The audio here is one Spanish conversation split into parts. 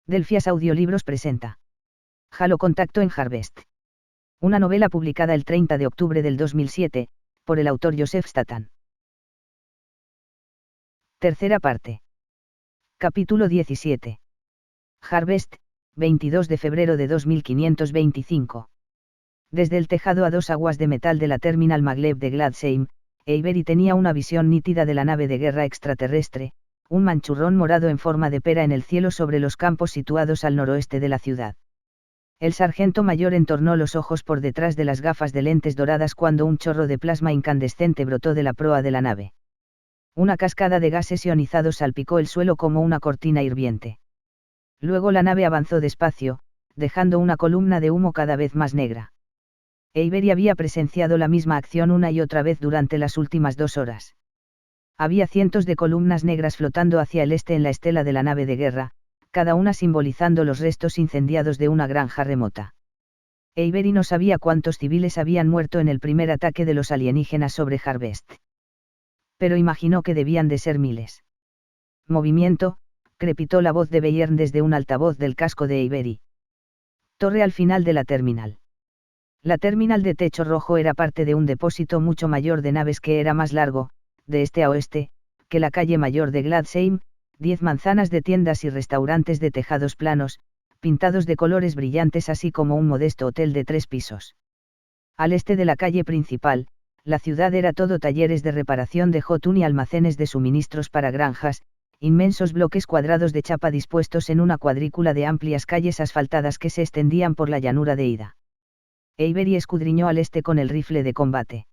Delphias Audiolibros presenta Halo Contacto en Harvest. Una novela publicada el 30 de octubre del 2007, por el autor Joseph Statham. Tercera parte. Capítulo 17. Harvest, 22 de febrero de 2525. Desde el tejado a dos aguas de metal de la Terminal Maglev de Gladsheim, Avery tenía una visión nítida de la nave de guerra extraterrestre, un manchurrón morado en forma de pera en el cielo sobre los campos situados al noroeste de la ciudad. El sargento mayor entornó los ojos por detrás de las gafas de lentes doradas cuando un chorro de plasma incandescente brotó de la proa de la nave. Una cascada de gases ionizados salpicó el suelo como una cortina hirviente. Luego la nave avanzó despacio, dejando una columna de humo cada vez más negra. Avery había presenciado la misma acción una y otra vez durante las últimas 2 horas. Había cientos de columnas negras flotando hacia el este en la estela de la nave de guerra, cada una simbolizando los restos incendiados de una granja remota. Avery no sabía cuántos civiles habían muerto en el primer ataque de los alienígenas sobre Harvest. Pero imaginó que debían de ser miles. Movimiento, crepitó la voz de Bayern desde un altavoz del casco de Avery. Torre al final de la terminal. La terminal de techo rojo era parte de un depósito mucho mayor de naves que era más largo, de este a oeste, que la calle mayor de Gladsheim, 10 manzanas de tiendas y restaurantes de tejados planos, pintados de colores brillantes así como un modesto hotel de 3 pisos. Al este de la calle principal, la ciudad era todo talleres de reparación de Jotun y almacenes de suministros para granjas, inmensos bloques cuadrados de chapa dispuestos en una cuadrícula de amplias calles asfaltadas que se extendían por la llanura de Ida. Avery escudriñó al este con el rifle de combate.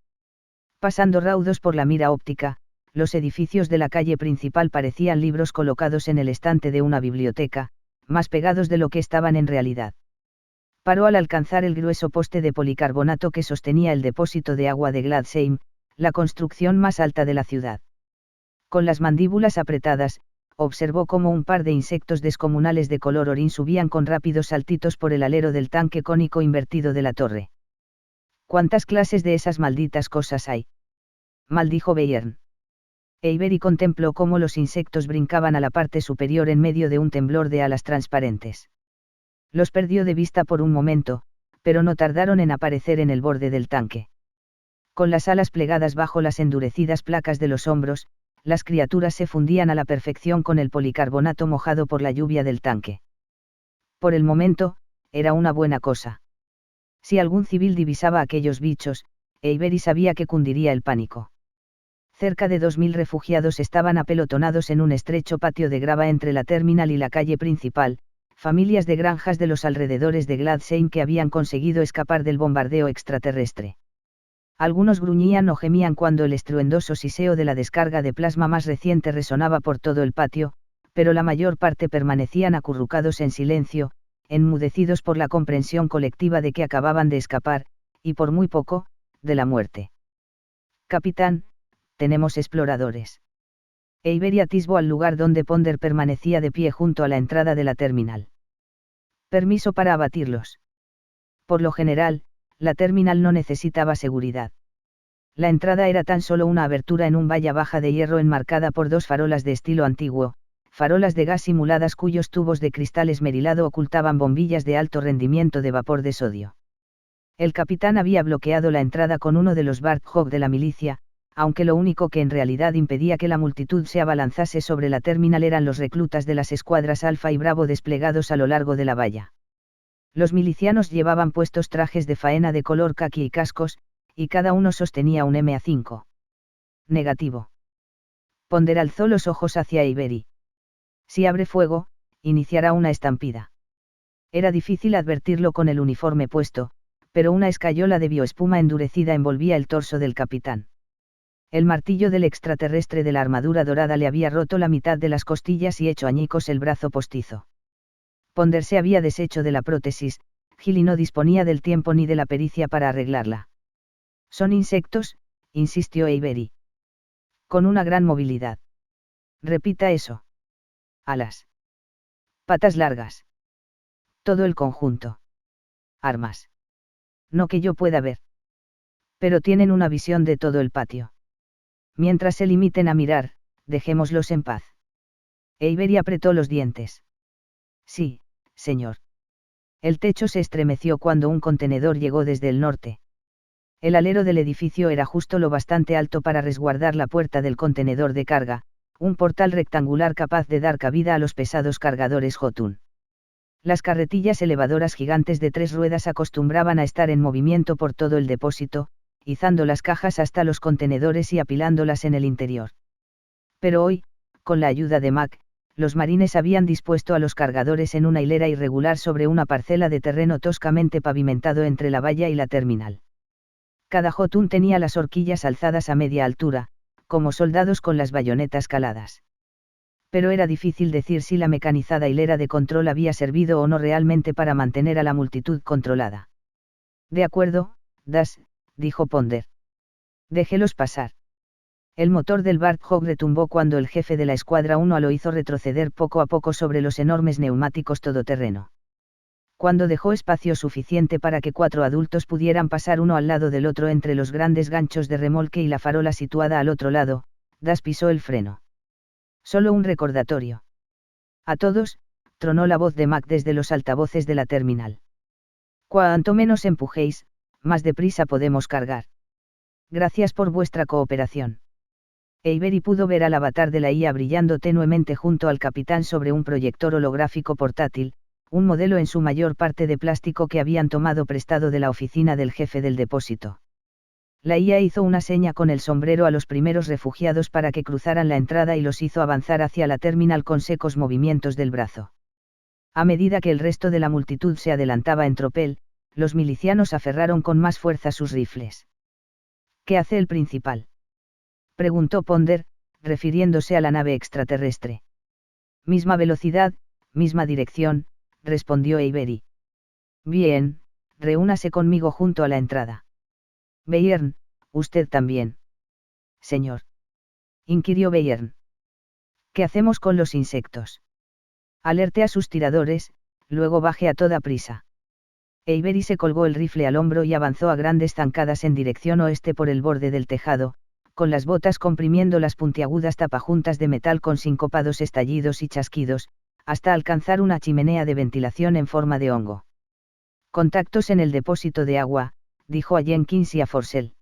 Pasando raudos por la mira óptica, los edificios de la calle principal parecían libros colocados en el estante de una biblioteca, más pegados de lo que estaban en realidad. Paró al alcanzar el grueso poste de policarbonato que sostenía el depósito de agua de Gladsheim, la construcción más alta de la ciudad. Con las mandíbulas apretadas, observó cómo un par de insectos descomunales de color orín subían con rápidos saltitos por el alero del tanque cónico invertido de la torre. ¿Cuántas clases de esas malditas cosas hay?, maldijo Bayern. Avery contempló cómo los insectos brincaban a la parte superior en medio de un temblor de alas transparentes. Los perdió de vista por un momento, pero no tardaron en aparecer en el borde del tanque. Con las alas plegadas bajo las endurecidas placas de los hombros, las criaturas se fundían a la perfección con el policarbonato mojado por la lluvia del tanque. Por el momento, era una buena cosa. Si algún civil divisaba aquellos bichos, Avery sabía que cundiría el pánico. Cerca de 2000 refugiados estaban apelotonados en un estrecho patio de grava entre la terminal y la calle principal, familias de granjas de los alrededores de Gladsheim que habían conseguido escapar del bombardeo extraterrestre. Algunos gruñían o gemían cuando el estruendoso siseo de la descarga de plasma más reciente resonaba por todo el patio, pero la mayor parte permanecían acurrucados en silencio, enmudecidos por la comprensión colectiva de que acababan de escapar, y por muy poco, de la muerte. Capitán, tenemos exploradores. Avery atisbó al lugar donde Ponder permanecía de pie junto a la entrada de la terminal. Permiso para abatirlos. Por lo general, la terminal no necesitaba seguridad. La entrada era tan solo una abertura en un valla baja de hierro enmarcada por 2 farolas de estilo antiguo, farolas de gas simuladas cuyos tubos de cristal esmerilado ocultaban bombillas de alto rendimiento de vapor de sodio. El capitán había bloqueado la entrada con uno de los Barthog de la milicia, aunque lo único que en realidad impedía que la multitud se abalanzase sobre la terminal eran los reclutas de las escuadras Alfa y Bravo desplegados a lo largo de la valla. Los milicianos llevaban puestos trajes de faena de color caqui y cascos, y cada uno sostenía un MA5. Negativo. Ponder alzó los ojos hacia Avery. Si abre fuego, iniciará una estampida. Era difícil advertirlo con el uniforme puesto, pero una escayola de bioespuma endurecida envolvía el torso del capitán. El martillo del extraterrestre de la armadura dorada le había roto la mitad de las costillas y hecho añicos el brazo postizo. Ponder se había deshecho de la prótesis, Gilly no disponía del tiempo ni de la pericia para arreglarla. Son insectos, insistió Avery. Con una gran movilidad. Repita eso. Alas. Patas largas. Todo el conjunto. Armas. No que yo pueda ver. Pero tienen una visión de todo el patio. Mientras se limiten a mirar, dejémoslos en paz. Avery apretó los dientes. Sí, señor. El techo se estremeció cuando un contenedor llegó desde el norte. El alero del edificio era justo lo bastante alto para resguardar la puerta del contenedor de carga, un portal rectangular capaz de dar cabida a los pesados cargadores Jotun. Las carretillas elevadoras gigantes de 3 ruedas acostumbraban a estar en movimiento por todo el depósito, izando las cajas hasta los contenedores y apilándolas en el interior. Pero hoy, con la ayuda de Mac, los marines habían dispuesto a los cargadores en una hilera irregular sobre una parcela de terreno toscamente pavimentado entre la valla y la terminal. Cada Jotun tenía las horquillas alzadas a media altura, como soldados con las bayonetas caladas. Pero era difícil decir si la mecanizada hilera de control había servido o no realmente para mantener a la multitud controlada. De acuerdo, Das, dijo Ponder. Déjelos pasar. El motor del Warthog retumbó cuando el jefe de la Escuadra 1 lo hizo retroceder poco a poco sobre los enormes neumáticos todoterreno. Cuando dejó espacio suficiente para que 4 adultos pudieran pasar uno al lado del otro entre los grandes ganchos de remolque y la farola situada al otro lado, Das pisó el freno. Solo un recordatorio. A todos, tronó la voz de Mac desde los altavoces de la terminal. Cuanto menos empujéis, más deprisa podemos cargar. Gracias por vuestra cooperación. Avery pudo ver al avatar de la IA brillando tenuemente junto al capitán sobre un proyector holográfico portátil, un modelo en su mayor parte de plástico que habían tomado prestado de la oficina del jefe del depósito. La IA hizo una seña con el sombrero a los primeros refugiados para que cruzaran la entrada y los hizo avanzar hacia la terminal con secos movimientos del brazo. A medida que el resto de la multitud se adelantaba en tropel, los milicianos aferraron con más fuerza sus rifles. ¿Qué hace el principal?, preguntó Ponder, refiriéndose a la nave extraterrestre. Misma velocidad, misma dirección, respondió Avery. Bien, reúnase conmigo junto a la entrada. Bayern, usted también. Señor. Inquirió Bayern. ¿Qué hacemos con los insectos? Alerte a sus tiradores, luego baje a toda prisa. Avery se colgó el rifle al hombro y avanzó a grandes zancadas en dirección oeste por el borde del tejado, con las botas comprimiendo las puntiagudas tapajuntas de metal con sincopados estallidos y chasquidos, hasta alcanzar una chimenea de ventilación en forma de hongo. Contactos en el depósito de agua, dijo a Jenkins y a Forsell.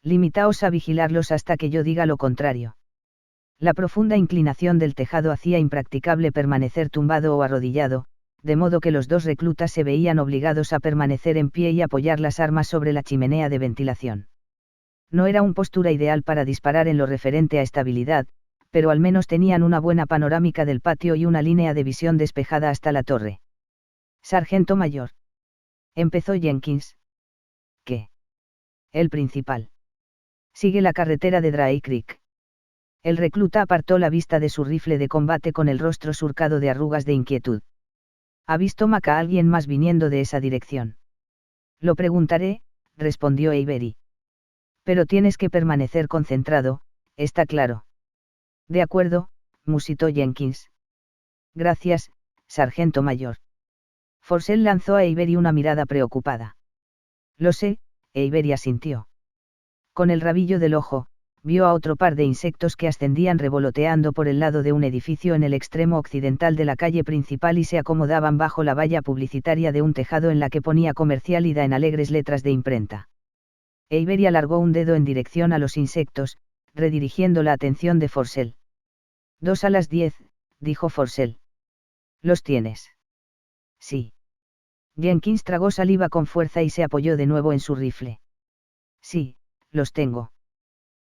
Limitaos a vigilarlos hasta que yo diga lo contrario. La profunda inclinación del tejado hacía impracticable permanecer tumbado o arrodillado, de modo que los 2 reclutas se veían obligados a permanecer en pie y apoyar las armas sobre la chimenea de ventilación. No era una postura ideal para disparar en lo referente a estabilidad, pero al menos tenían una buena panorámica del patio y una línea de visión despejada hasta la torre. Sargento mayor. Empezó Jenkins. ¿Qué? El principal. Sigue la carretera de Dry Creek. El recluta apartó la vista de su rifle de combate con el rostro surcado de arrugas de inquietud. ¿Ha visto Mac a alguien más viniendo de esa dirección? Lo preguntaré, respondió Avery. Pero tienes que permanecer concentrado, está claro. De acuerdo, musitó Jenkins. Gracias, sargento mayor. Forsell lanzó a Avery una mirada preocupada. Lo sé, Avery asintió. Con el rabillo del ojo, vio a otro par de insectos que ascendían revoloteando por el lado de un edificio en el extremo occidental de la calle principal y se acomodaban bajo la valla publicitaria de un tejado en la que ponía comercial ida en alegres letras de imprenta. Avery alargó un dedo en dirección a los insectos, redirigiendo la atención de Forsell. 2 a las 10, dijo Forsell. ¿Los tienes? Sí. Jenkins tragó saliva con fuerza y se apoyó de nuevo en su rifle. Sí, los tengo.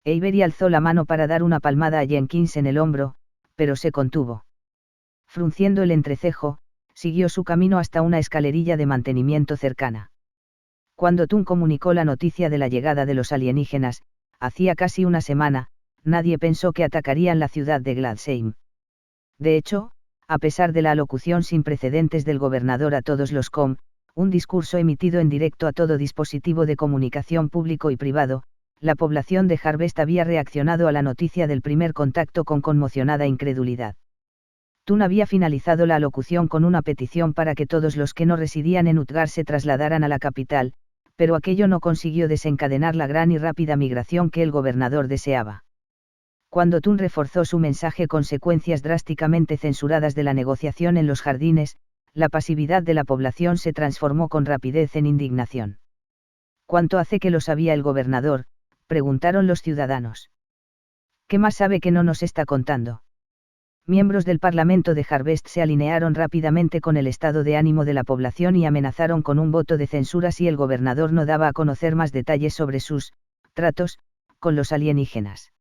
Avery alzó la mano para dar una palmada a Jenkins en el hombro, pero se contuvo. Frunciendo el entrecejo, siguió su camino hasta una escalerilla de mantenimiento cercana. Cuando Tun comunicó la noticia de la llegada de los alienígenas, hacía casi una semana, nadie pensó que atacarían la ciudad de Gladsheim. De hecho, a pesar de la alocución sin precedentes del gobernador a todos los COM, un discurso emitido en directo a todo dispositivo de comunicación público y privado, la población de Harvest había reaccionado a la noticia del primer contacto con conmocionada incredulidad. Tun había finalizado la alocución con una petición para que todos los que no residían en Utgard se trasladaran a la capital, pero aquello no consiguió desencadenar la gran y rápida migración que el gobernador deseaba. Cuando Tun reforzó su mensaje con secuencias drásticamente censuradas de la negociación en los jardines, la pasividad de la población se transformó con rapidez en indignación. ¿Cuánto hace que lo sabía el gobernador?, preguntaron los ciudadanos. ¿Qué más sabe que no nos está contando? Miembros del Parlamento de Harvest se alinearon rápidamente con el estado de ánimo de la población y amenazaron con un voto de censura si el gobernador no daba a conocer más detalles sobre sus tratos con los alienígenas.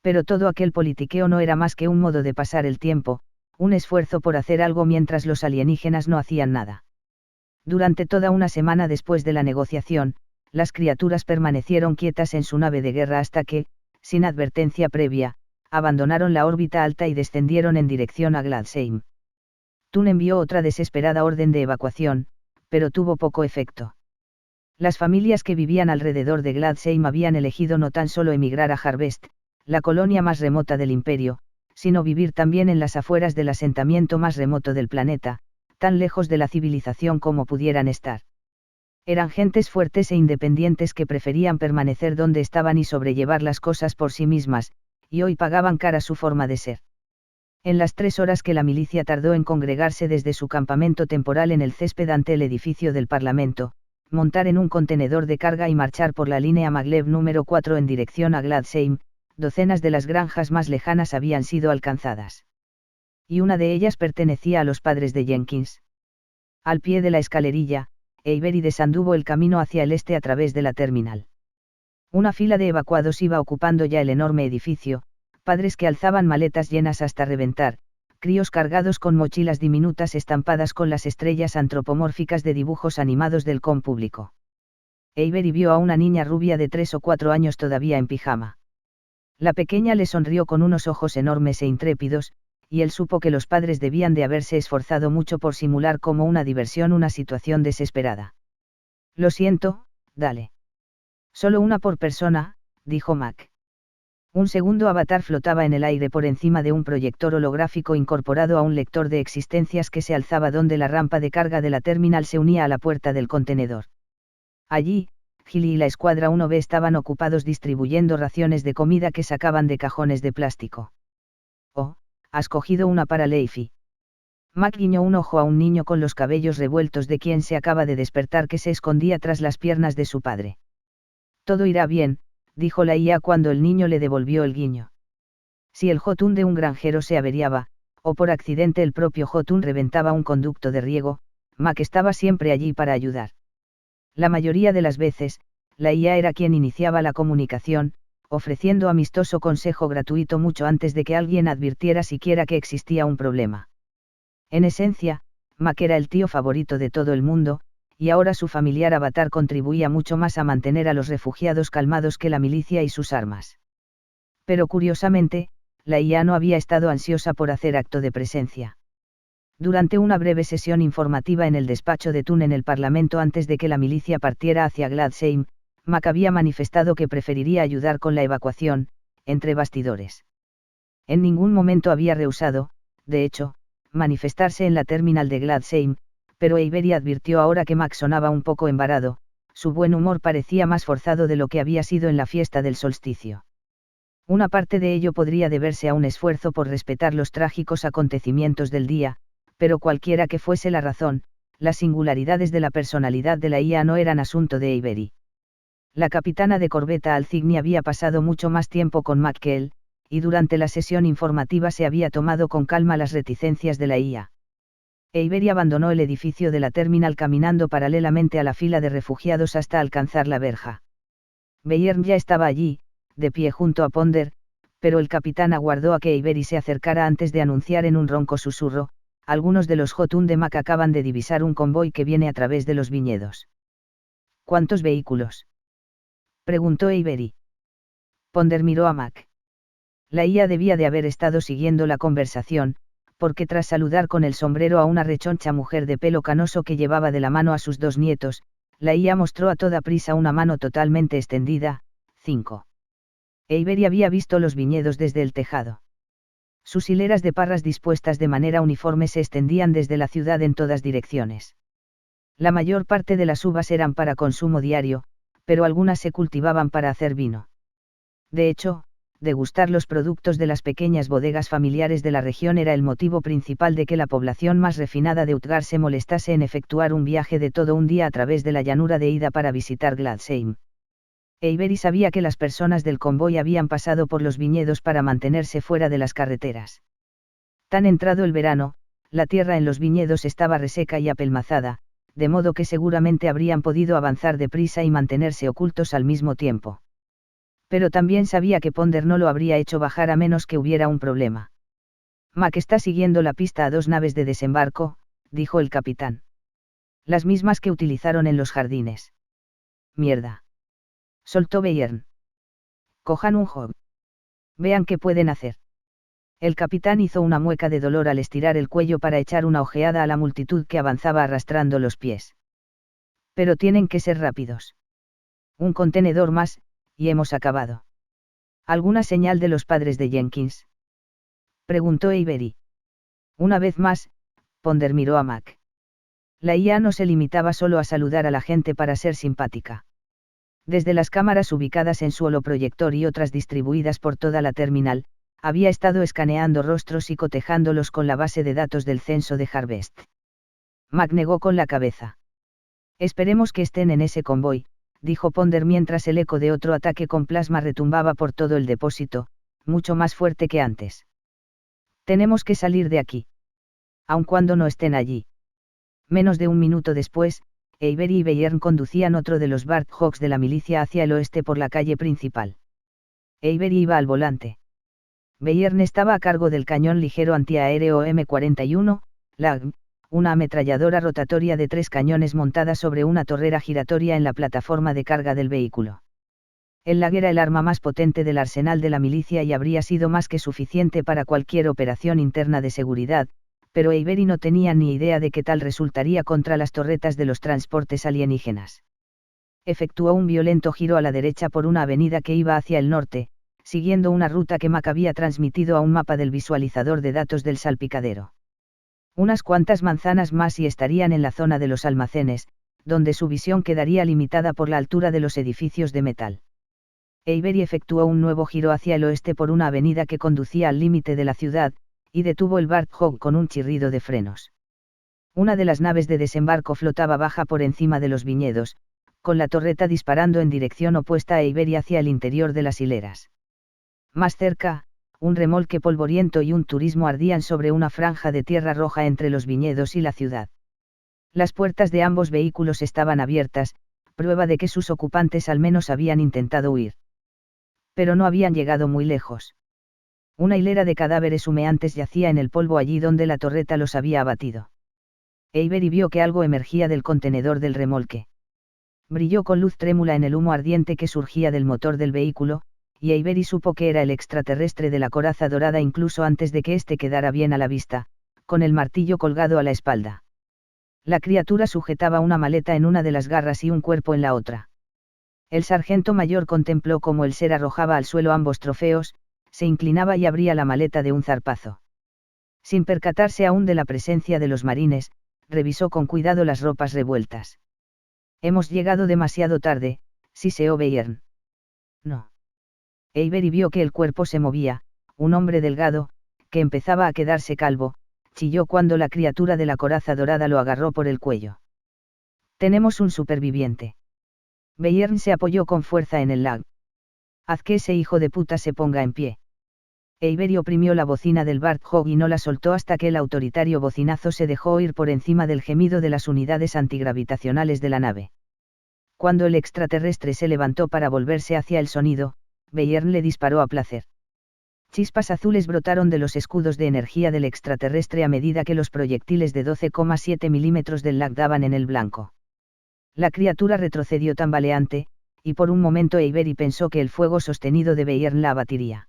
Pero todo aquel politiqueo no era más que un modo de pasar el tiempo, un esfuerzo por hacer algo mientras los alienígenas no hacían nada. Durante toda una semana después de la negociación, las criaturas permanecieron quietas en su nave de guerra hasta que, sin advertencia previa, abandonaron la órbita alta y descendieron en dirección a Gladsheim. Thun envió otra desesperada orden de evacuación, pero tuvo poco efecto. Las familias que vivían alrededor de Gladsheim habían elegido no tan solo emigrar a Harvest, la colonia más remota del imperio, sino vivir también en las afueras del asentamiento más remoto del planeta, tan lejos de la civilización como pudieran estar. Eran gentes fuertes e independientes que preferían permanecer donde estaban y sobrellevar las cosas por sí mismas, y hoy pagaban cara su forma de ser. En las 3 horas que la milicia tardó en congregarse desde su campamento temporal en el césped ante el edificio del Parlamento, montar en un contenedor de carga y marchar por la línea Maglev número 4 en dirección a Gladsheim, docenas de las granjas más lejanas habían sido alcanzadas. Y una de ellas pertenecía a los padres de Jenkins. Al pie de la escalerilla, Avery desanduvo el camino hacia el este a través de la terminal. Una fila de evacuados iba ocupando ya el enorme edificio, padres que alzaban maletas llenas hasta reventar, críos cargados con mochilas diminutas estampadas con las estrellas antropomórficas de dibujos animados del con público. Avery vio a una niña rubia de 3 o 4 años todavía en pijama. La pequeña le sonrió con unos ojos enormes e intrépidos, y él supo que los padres debían de haberse esforzado mucho por simular como una diversión una situación desesperada. Lo siento, dale. Solo una por persona, dijo Mac. Un segundo avatar flotaba en el aire por encima de un proyector holográfico incorporado a un lector de existencias que se alzaba donde la rampa de carga de la terminal se unía a la puerta del contenedor. Allí, Gilly y la escuadra 1B estaban ocupados distribuyendo raciones de comida que sacaban de cajones de plástico. Oh, has cogido una para Leify. Mac guiñó un ojo a un niño con los cabellos revueltos de quien se acaba de despertar que se escondía tras las piernas de su padre. Todo irá bien, dijo la IA cuando el niño le devolvió el guiño. Si el Jotun de un granjero se averiaba, o por accidente el propio Jotun reventaba un conducto de riego, Mac estaba siempre allí para ayudar. La mayoría de las veces, la IA era quien iniciaba la comunicación, ofreciendo amistoso consejo gratuito mucho antes de que alguien advirtiera siquiera que existía un problema. En esencia, Mac era el tío favorito de todo el mundo, y ahora su familiar avatar contribuía mucho más a mantener a los refugiados calmados que la milicia y sus armas. Pero curiosamente, la IA no había estado ansiosa por hacer acto de presencia. Durante una breve sesión informativa en el despacho de Thun en el Parlamento antes de que la milicia partiera hacia Gladsheim, Mac había manifestado que preferiría ayudar con la evacuación, entre bastidores. En ningún momento había rehusado, de hecho, manifestarse en la terminal de Gladsheim, pero Avery advirtió ahora que Mac sonaba un poco embarado, su buen humor parecía más forzado de lo que había sido en la fiesta del solsticio. Una parte de ello podría deberse a un esfuerzo por respetar los trágicos acontecimientos del día, pero cualquiera que fuese la razón, las singularidades de la personalidad de la IA no eran asunto de Avery. La capitana de corbeta Alcigny había pasado mucho más tiempo con Mac que él, y durante la sesión informativa se había tomado con calma las reticencias de la IA. Avery abandonó el edificio de la terminal caminando paralelamente a la fila de refugiados hasta alcanzar la verja. Bayern ya estaba allí, de pie junto a Ponder, pero el capitán aguardó a que Avery se acercara antes de anunciar en un ronco susurro: algunos de los Jotun de Mac acaban de divisar un convoy que viene a través de los viñedos. ¿Cuántos vehículos?, preguntó Avery. Ponder miró a Mac. La IA debía de haber estado siguiendo la conversación, porque tras saludar con el sombrero a una rechoncha mujer de pelo canoso que llevaba de la mano a sus 2 nietos, la IA mostró a toda prisa una mano totalmente extendida. 5. Avery había visto los viñedos desde el tejado. Sus hileras de parras dispuestas de manera uniforme se extendían desde la ciudad en todas direcciones. La mayor parte de las uvas eran para consumo diario, pero algunas se cultivaban para hacer vino. De hecho, degustar los productos de las pequeñas bodegas familiares de la región era el motivo principal de que la población más refinada de Utgard se molestase en efectuar un viaje de todo un día a través de la llanura de Ida para visitar Gladsheim. Avery sabía que las personas del convoy habían pasado por los viñedos para mantenerse fuera de las carreteras. Tan entrado el verano, la tierra en los viñedos estaba reseca y apelmazada, de modo que seguramente habrían podido avanzar deprisa y mantenerse ocultos al mismo tiempo. Pero también sabía que Ponder no lo habría hecho bajar a menos que hubiera un problema. Mac está siguiendo la pista a 2 naves de desembarco, dijo el capitán. Las mismas que utilizaron en los jardines. Mierda. Soltó Bayern. Cojan un job. Vean qué pueden hacer. El capitán hizo una mueca de dolor al estirar el cuello para echar una ojeada a la multitud que avanzaba arrastrando los pies. Pero tienen que ser rápidos. Un contenedor más, y hemos acabado. ¿Alguna señal de los padres de Jenkins?, preguntó Avery. Una vez más, Ponder miró a Mac. La IA no se limitaba solo a saludar a la gente para ser simpática. Desde las cámaras ubicadas en su holoproyector y otras distribuidas por toda la terminal, había estado escaneando rostros y cotejándolos con la base de datos del censo de Harvest. Mac negó con la cabeza. Esperemos que estén en ese convoy, dijo Ponder mientras el eco de otro ataque con plasma retumbaba por todo el depósito, mucho más fuerte que antes. Tenemos que salir de aquí. Aun cuando no estén allí. Menos de un minuto después, Avery y Bayern conducían otro de los Barthawks de la milicia hacia el oeste por la calle principal. Avery iba al volante. Bayern estaba a cargo del cañón ligero antiaéreo M41, LAG, una ametralladora rotatoria de 3 cañones montada sobre una torrera giratoria en la plataforma de carga del vehículo. El LAG era el arma más potente del arsenal de la milicia y habría sido más que suficiente para cualquier operación interna de seguridad, pero Avery no tenía ni idea de qué tal resultaría contra las torretas de los transportes alienígenas. Efectuó un violento giro a la derecha por una avenida que iba hacia el norte, siguiendo una ruta que Mac había transmitido a un mapa del visualizador de datos del salpicadero. Unas cuantas manzanas más y estarían en la zona de los almacenes, donde su visión quedaría limitada por la altura de los edificios de metal. Avery efectuó un nuevo giro hacia el oeste por una avenida que conducía al límite de la ciudad, y detuvo el Barthawk con un chirrido de frenos. Una de las naves de desembarco flotaba baja por encima de los viñedos, con la torreta disparando en dirección opuesta a Avery hacia el interior de las hileras. Más cerca, un remolque polvoriento y un turismo ardían sobre una franja de tierra roja entre los viñedos y la ciudad. Las puertas de ambos vehículos estaban abiertas, prueba de que sus ocupantes al menos habían intentado huir. Pero no habían llegado muy lejos. Una hilera de cadáveres humeantes yacía en el polvo allí donde la torreta los había abatido. Avery vio que algo emergía del contenedor del remolque. Brilló con luz trémula en el humo ardiente que surgía del motor del vehículo, y Avery supo que era el extraterrestre de la coraza dorada incluso antes de que éste quedara bien a la vista, con el martillo colgado a la espalda. La criatura sujetaba una maleta en una de las garras y un cuerpo en la otra. El sargento mayor contempló cómo el ser arrojaba al suelo ambos trofeos, se inclinaba y abría la maleta de un zarpazo. Sin percatarse aún de la presencia de los marines, revisó con cuidado las ropas revueltas. Hemos llegado demasiado tarde, siseó Bayern. No. Avery vio que el cuerpo se movía, un hombre delgado, que empezaba a quedarse calvo, chilló cuando la criatura de la coraza dorada lo agarró por el cuello. Tenemos un superviviente. Bayern se apoyó con fuerza en el LAG. Haz que ese hijo de puta se ponga en pie. Avery oprimió la bocina del Barthawk y no la soltó hasta que el autoritario bocinazo se dejó oír por encima del gemido de las unidades antigravitacionales de la nave. Cuando el extraterrestre se levantó para volverse hacia el sonido, Bayern le disparó a placer. Chispas azules brotaron de los escudos de energía del extraterrestre a medida que los proyectiles de 12,7 milímetros del LAG daban en el blanco. La criatura retrocedió tambaleante, y por un momento Avery pensó que el fuego sostenido de Bayern la abatiría.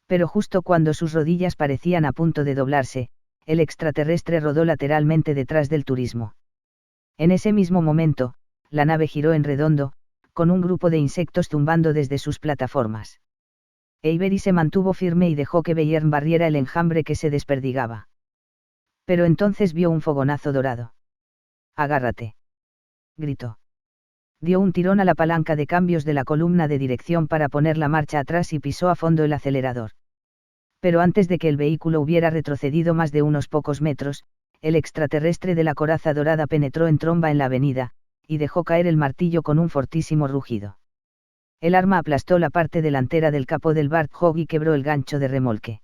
Pero justo cuando sus rodillas parecían a punto de doblarse, el extraterrestre rodó lateralmente detrás del turismo. En ese mismo momento, la nave giró en redondo, con un grupo de insectos zumbando desde sus plataformas. Avery se mantuvo firme y dejó que Bayern barriera el enjambre que se desperdigaba. Pero entonces vio un fogonazo dorado. «¡Agárrate!», gritó. Dio un tirón a la palanca de cambios de la columna de dirección para poner la marcha atrás y pisó a fondo el acelerador. Pero antes de que el vehículo hubiera retrocedido más de unos pocos metros, el extraterrestre de la coraza dorada penetró en tromba en la avenida, y dejó caer el martillo con un fortísimo rugido. El arma aplastó la parte delantera del capó del Warthog y quebró el gancho de remolque.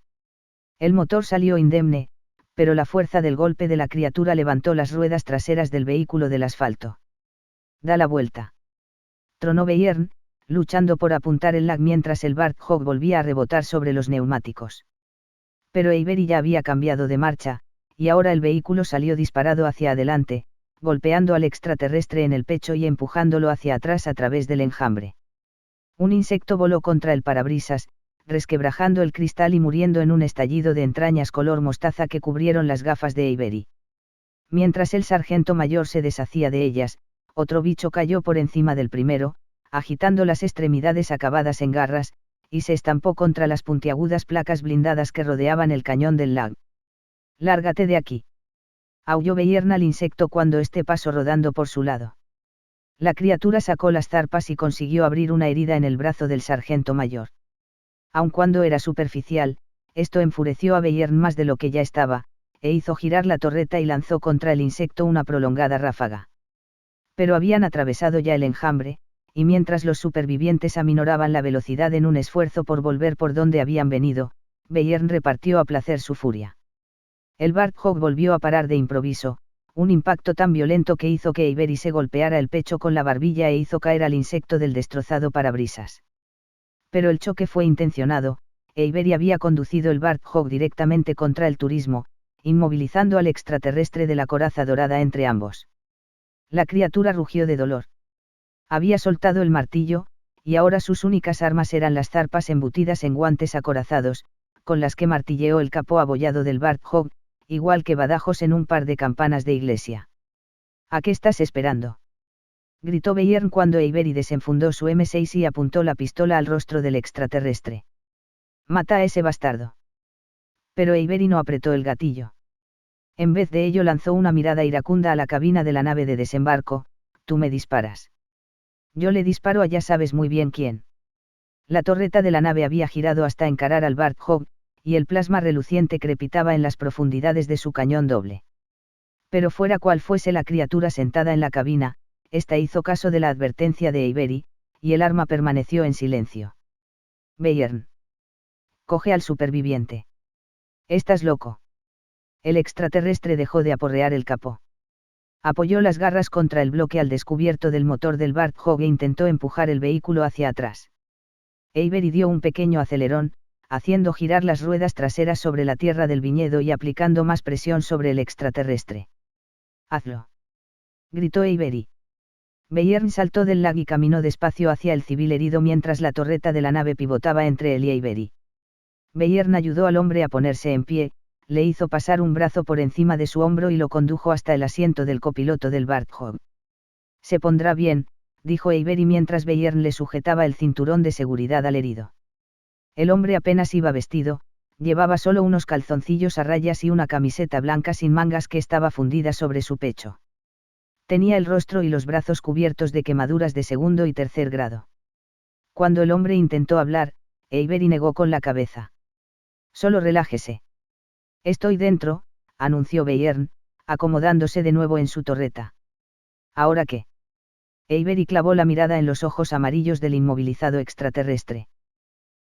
El motor salió indemne, pero la fuerza del golpe de la criatura levantó las ruedas traseras del vehículo del asfalto. Da la vuelta. Tronó Beyern, luchando por apuntar el lag mientras el Warthog volvía a rebotar sobre los neumáticos. Pero Avery ya había cambiado de marcha, y ahora el vehículo salió disparado hacia adelante, golpeando al extraterrestre en el pecho y empujándolo hacia atrás a través del enjambre. Un insecto voló contra el parabrisas, resquebrajando el cristal y muriendo en un estallido de entrañas color mostaza que cubrieron las gafas de Avery. Mientras el sargento mayor se deshacía de ellas, otro bicho cayó por encima del primero, agitando las extremidades acabadas en garras, y se estampó contra las puntiagudas placas blindadas que rodeaban el cañón del lag. «Lárgate de aquí», aulló Beyern al insecto cuando éste pasó rodando por su lado. La criatura sacó las zarpas y consiguió abrir una herida en el brazo del sargento mayor. Aun cuando era superficial, esto enfureció a Beyern más de lo que ya estaba, e hizo girar la torreta y lanzó contra el insecto una prolongada ráfaga. Pero habían atravesado ya el enjambre, y mientras los supervivientes aminoraban la velocidad en un esfuerzo por volver por donde habían venido, Beyern repartió a placer su furia. El Warthog volvió a parar de improviso, un impacto tan violento que hizo que Avery se golpeara el pecho con la barbilla e hizo caer al insecto del destrozado parabrisas. Pero el choque fue intencionado, Avery había conducido el Warthog directamente contra el turismo, inmovilizando al extraterrestre de la coraza dorada entre ambos. La criatura rugió de dolor. Había soltado el martillo, y ahora sus únicas armas eran las zarpas embutidas en guantes acorazados, con las que martilleó el capó abollado del Warthog, igual que badajos en un par de campanas de iglesia. ¿A qué estás esperando?, gritó Beyern cuando Avery desenfundó su M6 y apuntó la pistola al rostro del extraterrestre. «Mata a ese bastardo». Pero Avery no apretó el gatillo. En vez de ello lanzó una mirada iracunda a la cabina de la nave de desembarco. «Tú me disparas. Yo le disparo a ya sabes muy bien quién». La torreta de la nave había girado hasta encarar al Warthog, y el plasma reluciente crepitaba en las profundidades de su cañón doble. Pero fuera cual fuese la criatura sentada en la cabina, ésta hizo caso de la advertencia de Avery, y el arma permaneció en silencio. «Beyern. Coge al superviviente». «¿Estás loco?». El extraterrestre dejó de aporrear el capó. Apoyó las garras contra el bloque al descubierto del motor del Warthog e intentó empujar el vehículo hacia atrás. Avery dio un pequeño acelerón, haciendo girar las ruedas traseras sobre la tierra del viñedo y aplicando más presión sobre el extraterrestre. «Hazlo», gritó Avery. Beyern saltó del lag y caminó despacio hacia el civil herido mientras la torreta de la nave pivotaba entre él y Avery. Beyern ayudó al hombre a ponerse en pie, le hizo pasar un brazo por encima de su hombro y lo condujo hasta el asiento del copiloto del Warthog. «Se pondrá bien», dijo Avery mientras Beyern le sujetaba el cinturón de seguridad al herido. El hombre apenas iba vestido, llevaba solo unos calzoncillos a rayas y una camiseta blanca sin mangas que estaba fundida sobre su pecho. Tenía el rostro y los brazos cubiertos de quemaduras de segundo y tercer grado. Cuando el hombre intentó hablar, Avery negó con la cabeza. «Solo relájese». «Estoy dentro», anunció Beyern, acomodándose de nuevo en su torreta. «¿Ahora qué?». Avery clavó la mirada en los ojos amarillos del inmovilizado extraterrestre.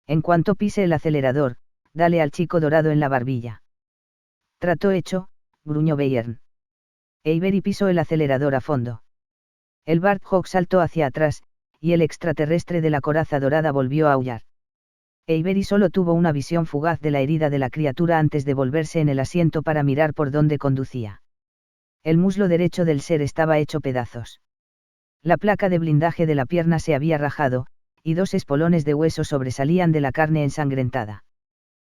«En cuanto pise el acelerador, dale al chico dorado en la barbilla». «Trato hecho», gruñó Beyern. Avery pisó el acelerador a fondo. El Warthog saltó hacia atrás, y el extraterrestre de la coraza dorada volvió a aullar. Avery solo tuvo una visión fugaz de la herida de la criatura antes de volverse en el asiento para mirar por dónde conducía. El muslo derecho del ser estaba hecho pedazos. La placa de blindaje de la pierna se había rajado, y dos espolones de hueso sobresalían de la carne ensangrentada.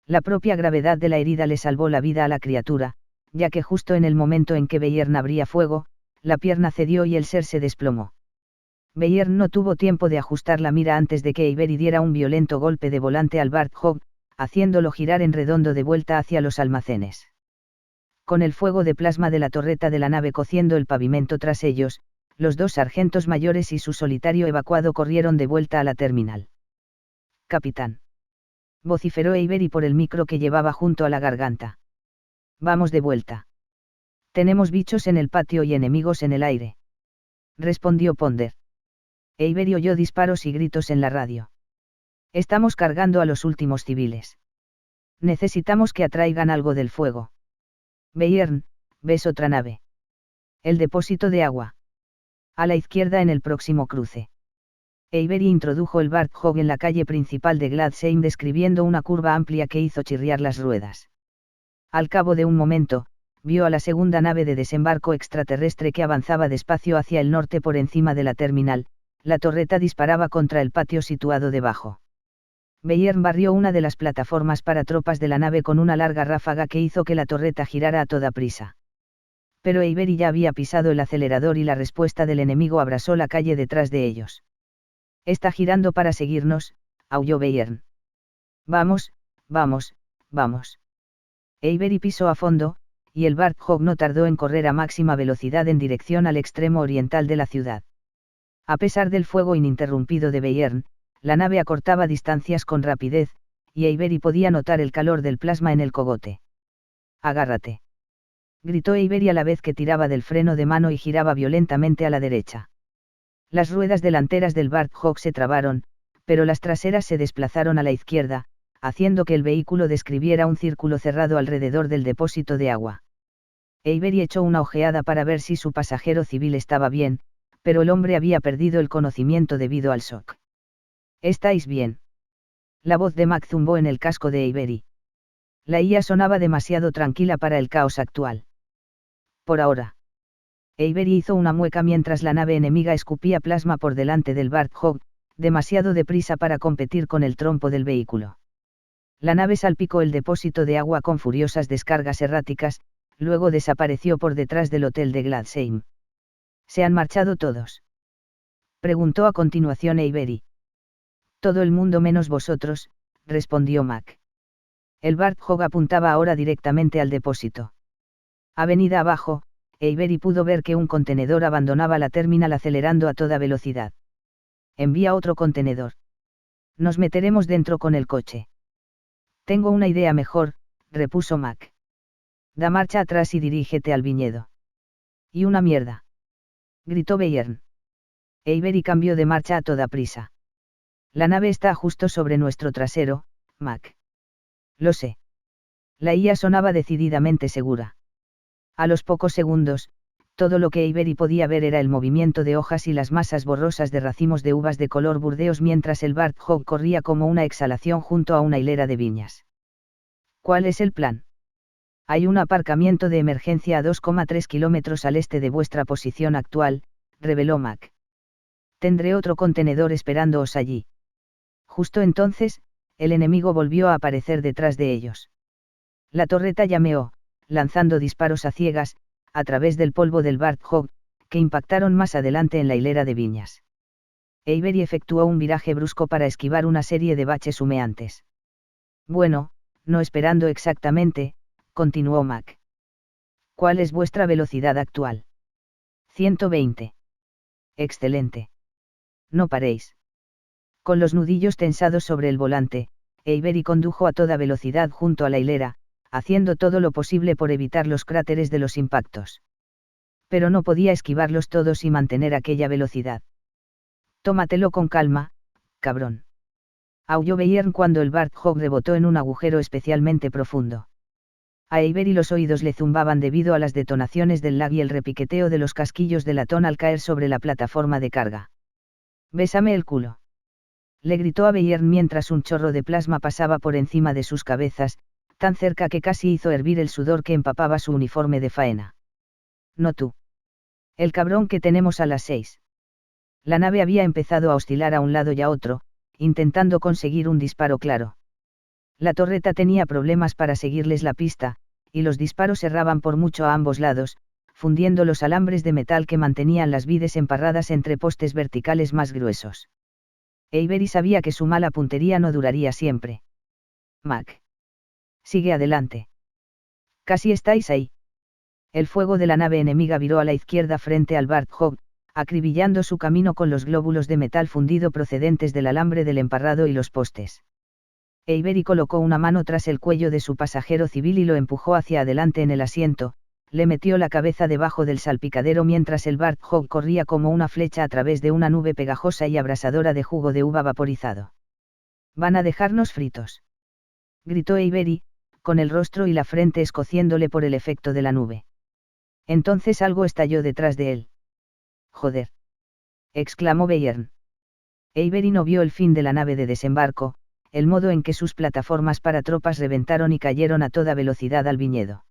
La propia gravedad de la herida le salvó la vida a la criatura, ya que justo en el momento en que Beyern abría fuego, la pierna cedió y el ser se desplomó. Beyern no tuvo tiempo de ajustar la mira antes de que Avery diera un violento golpe de volante al Warthog, haciéndolo girar en redondo de vuelta hacia los almacenes. Con el fuego de plasma de la torreta de la nave cociendo el pavimento tras ellos, Los dos sargentos mayores y su solitario evacuado corrieron de vuelta a la terminal. Capitán. Vociferó Avery por el micro que llevaba junto a la garganta. Vamos de vuelta. Tenemos bichos en el patio y enemigos en el aire. Respondió Ponder. Avery oyó disparos y gritos en la radio. Estamos cargando a los últimos civiles. Necesitamos que atraigan algo del fuego. Bayern, ¿ves otra nave? El depósito de agua. A la izquierda en el próximo cruce. Avery introdujo el Warthog en la calle principal de Gladsheim describiendo una curva amplia que hizo chirriar las ruedas. Al cabo de un momento, vio a la segunda nave de desembarco extraterrestre que avanzaba despacio hacia el norte por encima de la terminal. La torreta disparaba contra el patio situado debajo. Bayern barrió una de las plataformas para tropas de la nave con una larga ráfaga que hizo que la torreta girara a toda prisa. Pero Avery ya había pisado el acelerador y la respuesta del enemigo abrasó la calle detrás de ellos. Está girando para seguirnos, aulló Bayern. Vamos, vamos, vamos. Avery pisó a fondo, y el Warthog no tardó en correr a máxima velocidad en dirección al extremo oriental de la ciudad. A pesar del fuego ininterrumpido de Bayern, la nave acortaba distancias con rapidez, y Avery podía notar el calor del plasma en el cogote. Agárrate. Gritó Avery a la vez que tiraba del freno de mano y giraba violentamente a la derecha. Las ruedas delanteras del Warthog se trabaron, pero las traseras se desplazaron a la izquierda, haciendo que el vehículo describiera un círculo cerrado alrededor del depósito de agua. Avery echó una ojeada para ver si su pasajero civil estaba bien, pero el hombre había perdido el conocimiento debido al shock. ¿Estáis bien? La voz de Mac zumbó en el casco de Avery. La IA sonaba demasiado tranquila para el caos actual. Por ahora. Avery hizo una mueca mientras la nave enemiga escupía plasma por delante del Warthog, demasiado deprisa para competir con el trompo del vehículo. La nave salpicó el depósito de agua con furiosas descargas erráticas, luego desapareció por detrás del hotel de Gladsheim. ¿Se han marchado todos? Preguntó a continuación Avery. Todo el mundo menos vosotros, respondió Mac. El Warthog apuntaba ahora directamente al depósito. Avenida abajo, Avery pudo ver que un contenedor abandonaba la terminal acelerando a toda velocidad. Envía otro contenedor. Nos meteremos dentro con el coche. Tengo una idea mejor, repuso Mac. Da marcha atrás y dirígete al viñedo. Y una mierda. Gritó Bayern. Avery cambió de marcha a toda prisa. La nave está justo sobre nuestro trasero, Mac. Lo sé. La IA sonaba decididamente segura. A los pocos segundos, todo lo que Avery podía ver era el movimiento de hojas y las masas borrosas de racimos de uvas de color burdeos mientras el Warthog corría como una exhalación junto a una hilera de viñas. ¿Cuál es el plan? Hay un aparcamiento de emergencia a 2,3 kilómetros al este de vuestra posición actual, reveló Mac. Tendré otro contenedor esperándoos allí. Justo entonces, el enemigo volvió a aparecer detrás de ellos. La torreta llameó, lanzando disparos a ciegas, a través del polvo del Warthog, que impactaron más adelante en la hilera de viñas. Avery efectuó un viraje brusco para esquivar una serie de baches humeantes. Bueno, no esperando exactamente, continuó Mac. ¿Cuál es vuestra velocidad actual? 120. Excelente. No paréis. Con los nudillos tensados sobre el volante, Avery condujo a toda velocidad junto a la hilera, haciendo todo lo posible por evitar los cráteres de los impactos. Pero no podía esquivarlos todos y mantener aquella velocidad. Tómatelo con calma, cabrón. Aulló Bayern cuando el Warthog rebotó en un agujero especialmente profundo. A Avery los oídos le zumbaban debido a las detonaciones del lag y el repiqueteo de los casquillos de latón al caer sobre la plataforma de carga. «Bésame el culo», le gritó a Bayern mientras un chorro de plasma pasaba por encima de sus cabezas, tan cerca que casi hizo hervir el sudor que empapaba su uniforme de faena. «No tú. El cabrón que tenemos a las 6». La nave había empezado a oscilar a un lado y a otro, intentando conseguir un disparo claro. La torreta tenía problemas para seguirles la pista, y los disparos erraban por mucho a ambos lados, fundiendo los alambres de metal que mantenían las vides emparradas entre postes verticales más gruesos. Avery sabía que su mala puntería no duraría siempre. «Mac. Sigue adelante. Casi estáis ahí». El fuego de la nave enemiga viró a la izquierda frente al Warthog, acribillando su camino con los glóbulos de metal fundido procedentes del alambre del emparrado y los postes. Avery colocó una mano tras el cuello de su pasajero civil y lo empujó hacia adelante en el asiento, le metió la cabeza debajo del salpicadero mientras el Warthog corría como una flecha a través de una nube pegajosa y abrasadora de jugo de uva vaporizado. «Van a dejarnos fritos», gritó Avery, con el rostro y la frente escociéndole por el efecto de la nube. Entonces algo estalló detrás de él. «Joder», exclamó Bayern. Avery no vio el fin de la nave de desembarco, el modo en que sus plataformas para tropas reventaron y cayeron a toda velocidad al viñedo.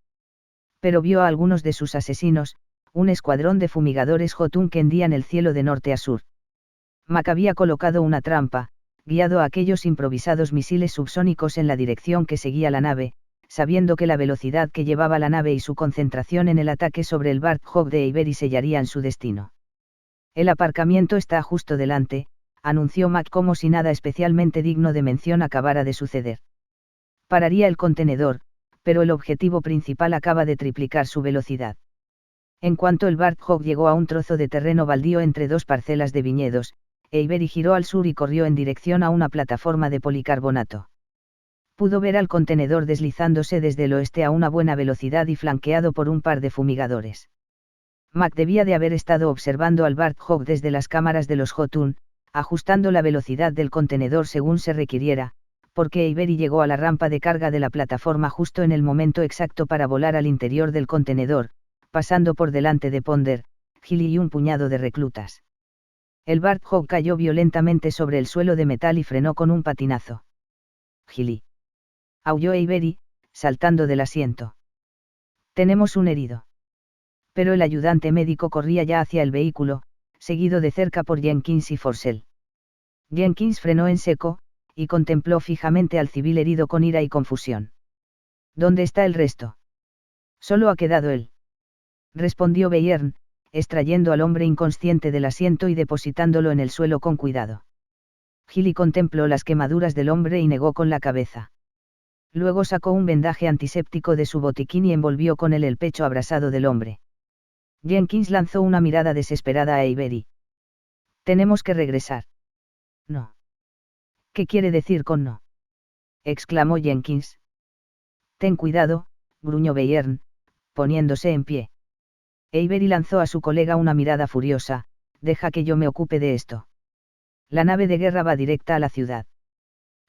Pero vio a algunos de sus asesinos, un escuadrón de fumigadores Jotun que hendían el cielo de norte a sur. Mac había colocado una trampa, guiado a aquellos improvisados misiles subsónicos en la dirección que seguía la nave, sabiendo que la velocidad que llevaba la nave y su concentración en el ataque sobre el Warthog de Avery sellarían su destino. «El aparcamiento está justo delante», anunció Mac como si nada especialmente digno de mención acabara de suceder. Pararía el contenedor, pero el objetivo principal acaba de triplicar su velocidad. En cuanto el Warthog llegó a un trozo de terreno baldío entre dos parcelas de viñedos, Avery giró al sur y corrió en dirección a una plataforma de policarbonato. Pudo ver al contenedor deslizándose desde el oeste a una buena velocidad y flanqueado por un par de fumigadores. Mac debía de haber estado observando al Warthog desde las cámaras de los Jotun, ajustando la velocidad del contenedor según se requiriera, porque Avery llegó a la rampa de carga de la plataforma justo en el momento exacto para volar al interior del contenedor, pasando por delante de Ponder, Gilly y un puñado de reclutas. El Warthog cayó violentamente sobre el suelo de metal y frenó con un patinazo. «Gilly», aulló Avery, saltando del asiento. «Tenemos un herido». Pero el ayudante médico corría ya hacia el vehículo, seguido de cerca por Jenkins y Forsell. Jenkins frenó en seco, y contempló fijamente al civil herido con ira y confusión. «¿Dónde está el resto?» «Solo ha quedado él», respondió Bayern, extrayendo al hombre inconsciente del asiento y depositándolo en el suelo con cuidado. Gilly contempló las quemaduras del hombre y negó con la cabeza. Luego sacó un vendaje antiséptico de su botiquín y envolvió con él el pecho abrasado del hombre. Jenkins lanzó una mirada desesperada a Avery. «Tenemos que regresar». «No». «¿Qué quiere decir con no?», exclamó Jenkins. «Ten cuidado», gruñó Bayern, poniéndose en pie. Avery lanzó a su colega una mirada furiosa. «Deja que yo me ocupe de esto. La nave de guerra va directa a la ciudad».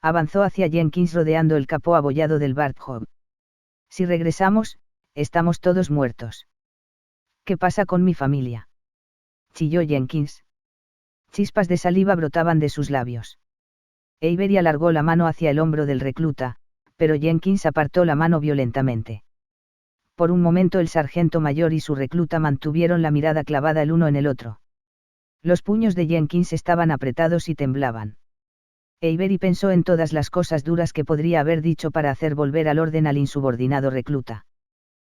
Avanzó hacia Jenkins rodeando el capó abollado del Warthog. «Si regresamos, estamos todos muertos». «¿Qué pasa con mi familia?», chilló Jenkins. Chispas de saliva brotaban de sus labios. Avery alargó la mano hacia el hombro del recluta, pero Jenkins apartó la mano violentamente. Por un momento el sargento mayor y su recluta mantuvieron la mirada clavada el uno en el otro. Los puños de Jenkins estaban apretados y temblaban. Avery pensó en todas las cosas duras que podría haber dicho para hacer volver al orden al insubordinado recluta.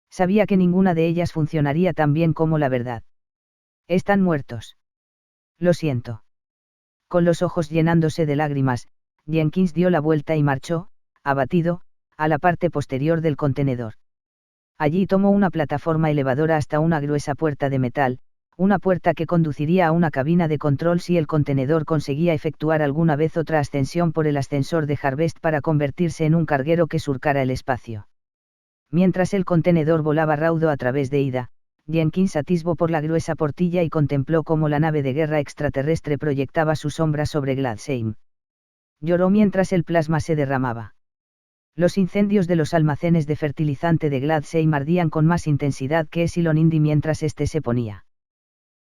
Sabía que ninguna de ellas funcionaría tan bien como la verdad. «Están muertos». «Lo siento». Con los ojos llenándose de lágrimas, Jenkins dio la vuelta y marchó, abatido, a la parte posterior del contenedor. Allí tomó una plataforma elevadora hasta una gruesa puerta de metal, una puerta que conduciría a una cabina de control si el contenedor conseguía efectuar alguna vez otra ascensión por el ascensor de Harvest para convertirse en un carguero que surcara el espacio. Mientras el contenedor volaba raudo a través de Ida, Jenkins atisbó por la gruesa portilla y contempló cómo la nave de guerra extraterrestre proyectaba su sombra sobre Gladsheim. Lloró mientras el plasma se derramaba. Los incendios de los almacenes de fertilizante de Gladsheim ardían con más intensidad que Epsilon Indi mientras este se ponía.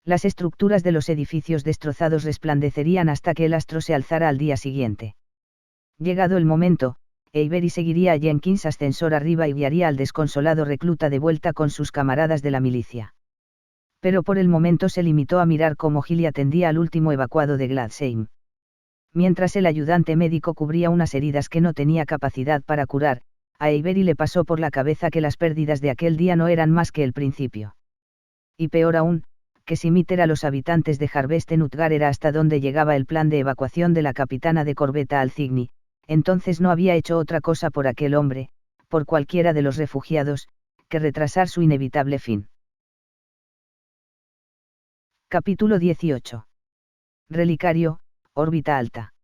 Las estructuras de los edificios destrozados resplandecerían hasta que el astro se alzara al día siguiente. Llegado el momento, Avery seguiría a Jenkins ascensor arriba y guiaría al desconsolado recluta de vuelta con sus camaradas de la milicia. Pero por el momento se limitó a mirar cómo Gilly atendía al último evacuado de Gladsheim. Mientras el ayudante médico cubría unas heridas que no tenía capacidad para curar, a Avery le pasó por la cabeza que las pérdidas de aquel día no eran más que el principio. Y peor aún, que si Mitter a los habitantes de Harvest en Utgar era hasta donde llegaba el plan de evacuación de la capitana de corbeta Alcigny, entonces no había hecho otra cosa por aquel hombre, por cualquiera de los refugiados, que retrasar su inevitable fin. Capítulo 18. Relicario, órbita alta.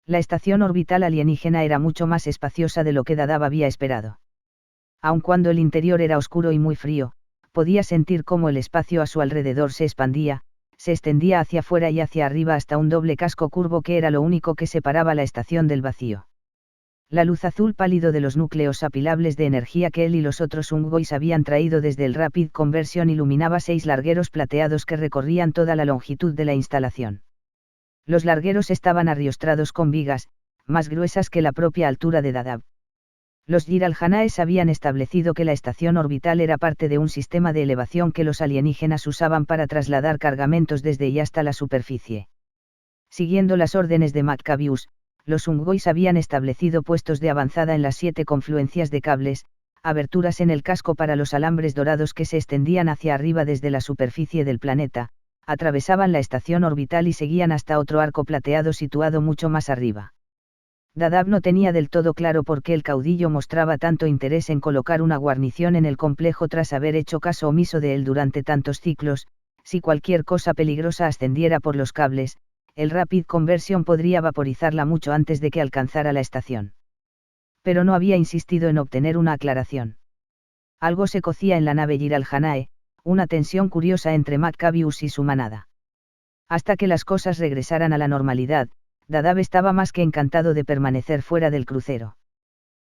La estación orbital alienígena era mucho más espaciosa de lo que Dadaab había esperado. Aun cuando el interior era oscuro y muy frío, podía sentir cómo el espacio a su alrededor se expandía, se extendía hacia afuera y hacia arriba hasta un doble casco curvo que era lo único que separaba la estación del vacío. La luz azul pálido de los núcleos apilables de energía que él y los otros Ungois habían traído desde el Rapid Conversion iluminaba 6 largueros plateados que recorrían toda la longitud de la instalación. Los largueros estaban arriostrados con vigas, más gruesas que la propia altura de Dadaab. Los Jiralhanaes habían establecido que la estación orbital era parte de un sistema de elevación que los alienígenas usaban para trasladar cargamentos desde y hasta la superficie. Siguiendo las órdenes de Maccabius, los Ungois habían establecido puestos de avanzada en las 7 confluencias de cables, aberturas en el casco para los alambres dorados que se extendían hacia arriba desde la superficie del planeta, atravesaban la estación orbital y seguían hasta otro arco plateado situado mucho más arriba. Dadaab no tenía del todo claro por qué el caudillo mostraba tanto interés en colocar una guarnición en el complejo tras haber hecho caso omiso de él durante tantos ciclos. Si cualquier cosa peligrosa ascendiera por los cables, el Rapid Conversion podría vaporizarla mucho antes de que alcanzara la estación. Pero no había insistido en obtener una aclaración. Algo se cocía en la nave Jiralhanae, una tensión curiosa entre Maccabius y su manada. Hasta que las cosas regresaran a la normalidad, Dadaab estaba más que encantado de permanecer fuera del crucero.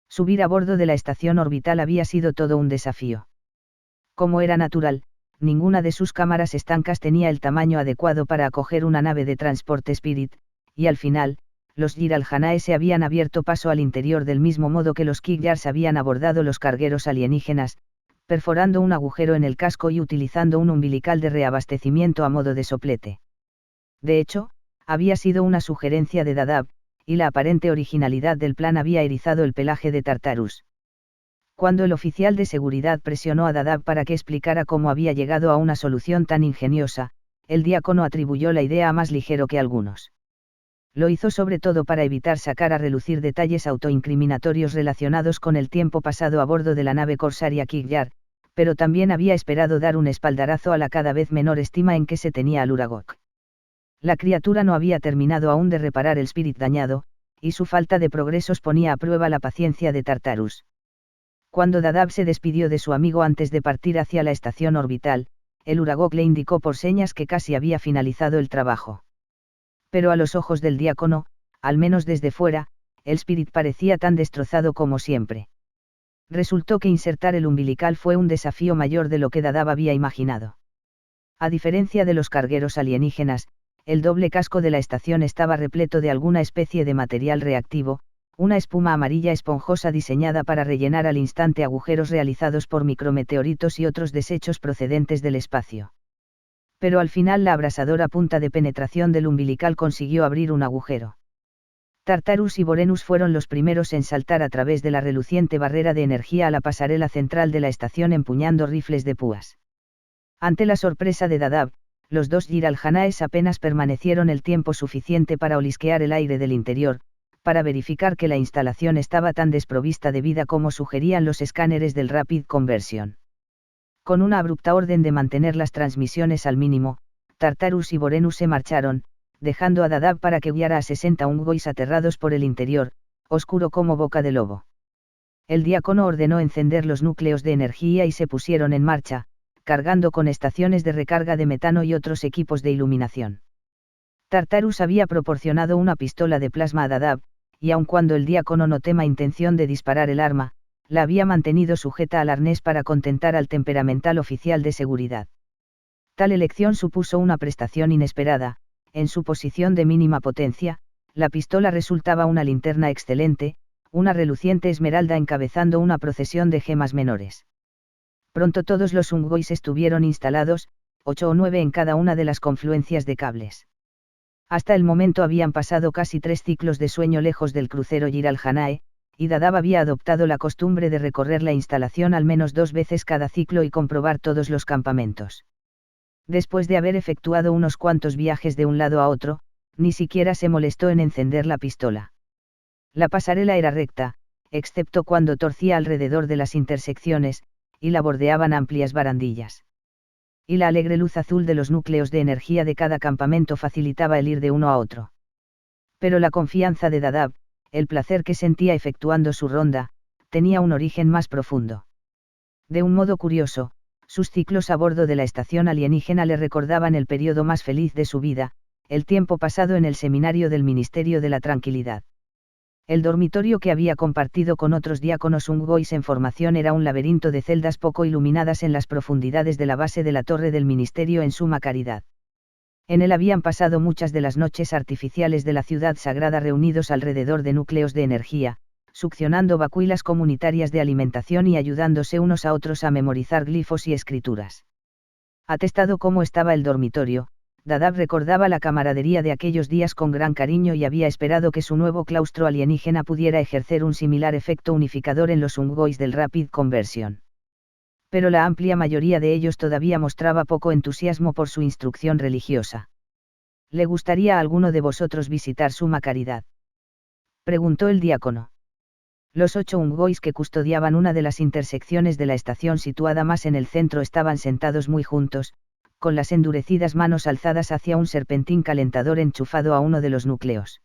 Subir a bordo de la estación orbital había sido todo un desafío. Como era natural, ninguna de sus cámaras estancas tenía el tamaño adecuado para acoger una nave de transporte Spirit, y al final, los Jiralhanae se habían abierto paso al interior del mismo modo que los Kigyars habían abordado los cargueros alienígenas, perforando un agujero en el casco y utilizando un umbilical de reabastecimiento a modo de soplete. De hecho, había sido una sugerencia de Dadaab, y la aparente originalidad del plan había erizado el pelaje de Tartarus. Cuando el oficial de seguridad presionó a Dadaab para que explicara cómo había llegado a una solución tan ingeniosa, el diácono atribuyó la idea a más ligero que algunos. Lo hizo sobre todo para evitar sacar a relucir detalles autoincriminatorios relacionados con el tiempo pasado a bordo de la nave corsaria Kigyar, pero también había esperado dar un espaldarazo a la cada vez menor estima en que se tenía al Uragok. La criatura no había terminado aún de reparar el Spirit dañado, y su falta de progresos ponía a prueba la paciencia de Tartarus. Cuando Dadaab se despidió de su amigo antes de partir hacia la estación orbital, el Uragok le indicó por señas que casi había finalizado el trabajo. Pero a los ojos del diácono, al menos desde fuera, el Spirit parecía tan destrozado como siempre. Resultó que insertar el umbilical fue un desafío mayor de lo que Dadaab había imaginado. A diferencia de los cargueros alienígenas, el doble casco de la estación estaba repleto de alguna especie de material reactivo, una espuma amarilla esponjosa diseñada para rellenar al instante agujeros realizados por micrometeoritos y otros desechos procedentes del espacio. Pero al final la abrasadora punta de penetración del umbilical consiguió abrir un agujero. Tartarus y Vorenus fueron los primeros en saltar a través de la reluciente barrera de energía a la pasarela central de la estación empuñando rifles de púas. Ante la sorpresa de Dadaab, los 2 Jiralhanaes apenas permanecieron el tiempo suficiente para olisquear el aire del interior, para verificar que la instalación estaba tan desprovista de vida como sugerían los escáneres del Rapid Conversion. Con una abrupta orden de mantener las transmisiones al mínimo, Tartarus y Vorenus se marcharon, dejando a Dadaab para que guiara a 60 Ungois aterrados por el interior, oscuro como boca de lobo. El diácono ordenó encender los núcleos de energía y se pusieron en marcha, cargando con estaciones de recarga de metano y otros equipos de iluminación. Tartarus había proporcionado una pistola de plasma a Dadaab, y aun cuando el diácono no tema intención de disparar el arma, la había mantenido sujeta al arnés para contentar al temperamental oficial de seguridad. Tal elección supuso una prestación inesperada. En su posición de mínima potencia, la pistola resultaba una linterna excelente, una reluciente esmeralda encabezando una procesión de gemas menores. Pronto todos los Ungois estuvieron instalados, 8 o 9 en cada una de las confluencias de cables. Hasta el momento habían pasado casi 3 ciclos de sueño lejos del crucero Jiralhanae, y Dadaab había adoptado la costumbre de recorrer la instalación al menos 2 veces cada ciclo y comprobar todos los campamentos. Después de haber efectuado unos cuantos viajes de un lado a otro, ni siquiera se molestó en encender la pistola. La pasarela era recta, excepto cuando torcía alrededor de las intersecciones, y la bordeaban amplias barandillas. Y la alegre luz azul de los núcleos de energía de cada campamento facilitaba el ir de uno a otro. Pero la confianza de Dadab, el placer que sentía efectuando su ronda, tenía un origen más profundo. De un modo curioso, sus ciclos a bordo de la estación alienígena le recordaban el periodo más feliz de su vida, el tiempo pasado en el seminario del Ministerio de la Tranquilidad. El dormitorio que había compartido con otros diáconos Ungois en formación era un laberinto de celdas poco iluminadas en las profundidades de la base de la torre del ministerio en Suma Caridad. En él habían pasado muchas de las noches artificiales de la ciudad sagrada reunidos alrededor de núcleos de energía, succionando vacuilas comunitarias de alimentación y ayudándose unos a otros a memorizar glifos y escrituras. Atestado cómo estaba el dormitorio, Dadab recordaba la camaradería de aquellos días con gran cariño y había esperado que su nuevo claustro alienígena pudiera ejercer un similar efecto unificador en los Ungois del Rapid Conversion. Pero la amplia mayoría de ellos todavía mostraba poco entusiasmo por su instrucción religiosa. ¿Le gustaría a alguno de vosotros visitar Suma Caridad?, preguntó el diácono. Los 8 Ungois que custodiaban una de las intersecciones de la estación situada más en el centro estaban sentados muy juntos, con las endurecidas manos alzadas hacia un serpentín calentador enchufado a uno de los núcleos.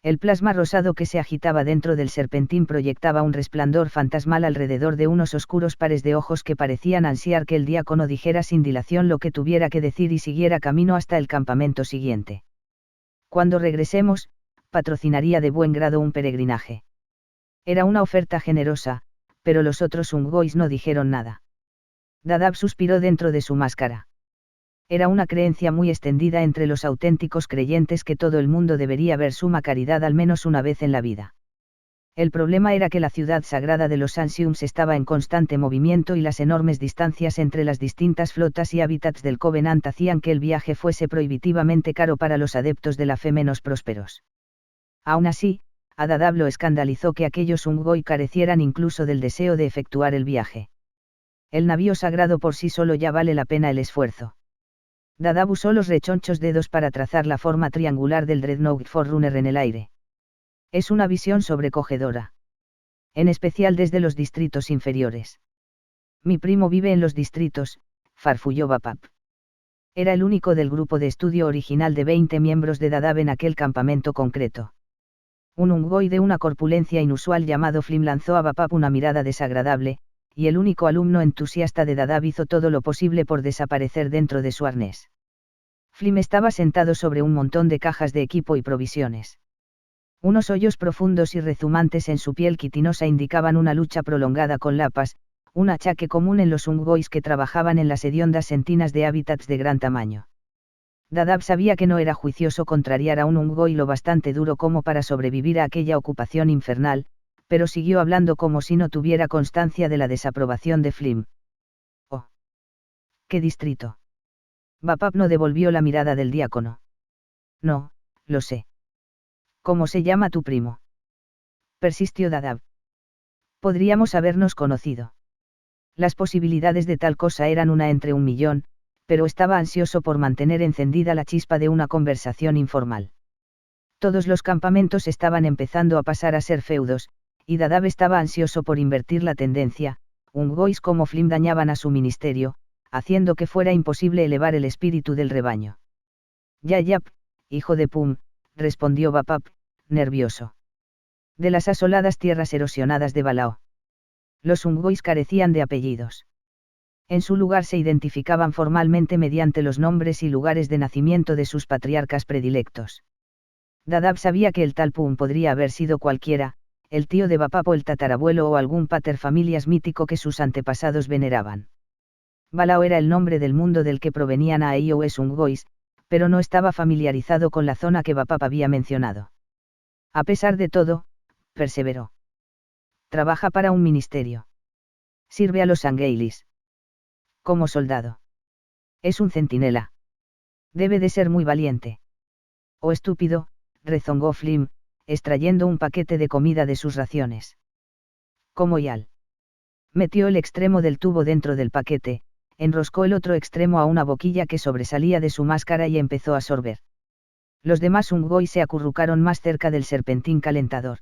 El plasma rosado que se agitaba dentro del serpentín proyectaba un resplandor fantasmal alrededor de unos oscuros pares de ojos que parecían ansiar que el diácono dijera sin dilación lo que tuviera que decir y siguiera camino hasta el campamento siguiente. Cuando regresemos, patrocinaría de buen grado un peregrinaje. Era una oferta generosa, pero los otros Ungois no dijeron nada. Dadab suspiró dentro de su máscara. Era una creencia muy extendida entre los auténticos creyentes que todo el mundo debería ver Suma Caridad al menos una vez en la vida. El problema era que la ciudad sagrada de los Ansiums estaba en constante movimiento y las enormes distancias entre las distintas flotas y hábitats del Covenant hacían que el viaje fuese prohibitivamente caro para los adeptos de la fe menos prósperos. Aún así, a Dadab lo escandalizó que aquellos Ungoi carecieran incluso del deseo de efectuar el viaje. El navío sagrado por sí solo ya vale la pena el esfuerzo. Dadab usó los rechonchos dedos para trazar la forma triangular del Dreadnought Forerunner en el aire. Es una visión sobrecogedora. En especial desde los distritos inferiores. Mi primo vive en los distritos, farfulló Bapap. Era el único del grupo de estudio original de 20 miembros de Dadab en aquel campamento concreto. Un Ungoi de una corpulencia inusual llamado Flim lanzó a Bapap una mirada desagradable, y el único alumno entusiasta de Dadab hizo todo lo posible por desaparecer dentro de su arnés. Flim estaba sentado sobre un montón de cajas de equipo y provisiones. Unos hoyos profundos y rezumantes en su piel quitinosa indicaban una lucha prolongada con lapas, un achaque común en los Ungois que trabajaban en las hediondas sentinas de hábitats de gran tamaño. Dadab sabía que no era juicioso contrariar a un Ungoi lo bastante duro como para sobrevivir a aquella ocupación infernal, pero siguió hablando como si no tuviera constancia de la desaprobación de Flim. «Oh. ¿Qué distrito?» Bapap no devolvió la mirada del diácono. «No, lo sé. ¿Cómo se llama tu primo?», persistió Dadab. «Podríamos habernos conocido. Las posibilidades de tal cosa eran una entre 1.000.000, pero estaba ansioso por mantener encendida la chispa de una conversación informal. Todos los campamentos estaban empezando a pasar a ser feudos, y Dadab estaba ansioso por invertir la tendencia. Ungois como Flim dañaban a su ministerio, haciendo que fuera imposible elevar el espíritu del rebaño. «Yayap, hijo de Pum», respondió Bapap, nervioso. «De las asoladas tierras erosionadas de Balao». Los Ungois carecían de apellidos. En su lugar se identificaban formalmente mediante los nombres y lugares de nacimiento de sus patriarcas predilectos. Dadab sabía que el tal Pum podría haber sido cualquiera, el tío de Bapap o el tatarabuelo o algún paterfamilias mítico que sus antepasados veneraban. Balao era el nombre del mundo del que provenían Aios Ungois, pero no estaba familiarizado con la zona que Bapap había mencionado. A pesar de todo, perseveró. Trabaja para un ministerio. Sirve a los Angeilis. Como soldado. Es un centinela. Debe de ser muy valiente. «Oh estúpido», rezongó Flim, extrayendo un paquete de comida de sus raciones. «Como Yal». Metió el extremo del tubo dentro del paquete, enroscó el otro extremo a una boquilla que sobresalía de su máscara y empezó a sorber. Los demás Ungoi se acurrucaron más cerca del serpentín calentador.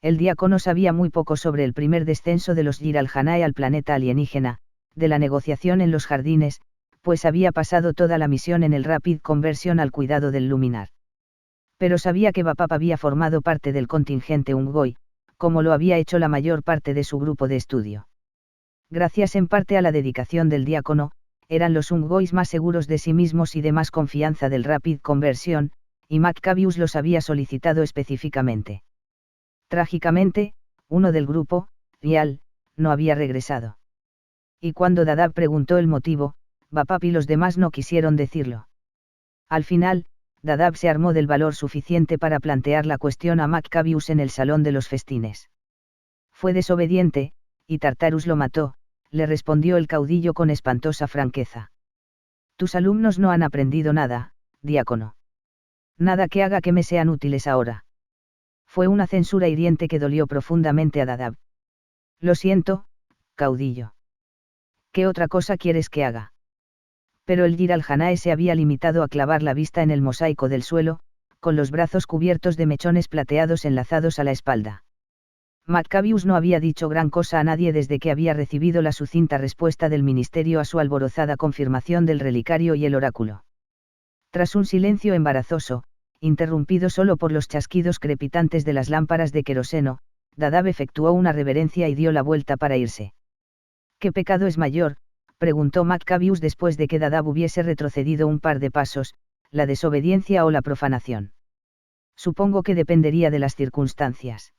El diácono sabía muy poco sobre el primer descenso de los Yiralhanae al planeta alienígena, de la negociación en los jardines, pues había pasado toda la misión en el Rapid Conversion al cuidado del luminar. Pero sabía que Bapap había formado parte del contingente Unggoy, como lo había hecho la mayor parte de su grupo de estudio. Gracias en parte a la dedicación del diácono, eran los Unggoys más seguros de sí mismos y de más confianza del Rapid Conversion, y Maccabius los había solicitado específicamente. Trágicamente, uno del grupo, Rial, no había regresado. Y cuando Dadab preguntó el motivo, Bapap y los demás no quisieron decirlo. Al final, Dadab se armó del valor suficiente para plantear la cuestión a Maccabius en el salón de los festines. Fue desobediente, y Tartarus lo mató, le respondió el caudillo con espantosa franqueza. Tus alumnos no han aprendido nada, diácono. Nada que haga que me sean útiles ahora. Fue una censura hiriente que dolió profundamente a Dadab. Lo siento, caudillo. ¿Qué otra cosa quieres que haga? Pero el Gir al-Janae se había limitado a clavar la vista en el mosaico del suelo, con los brazos cubiertos de mechones plateados enlazados a la espalda. Maccabius no había dicho gran cosa a nadie desde que había recibido la sucinta respuesta del ministerio a su alborozada confirmación del relicario y el oráculo. Tras un silencio embarazoso, interrumpido solo por los chasquidos crepitantes de las lámparas de queroseno, Dadab efectuó una reverencia y dio la vuelta para irse. ¿Qué pecado es mayor?, preguntó Maccabius después de que Dadab hubiese retrocedido un par de pasos, la desobediencia o la profanación. Supongo que dependería de las circunstancias.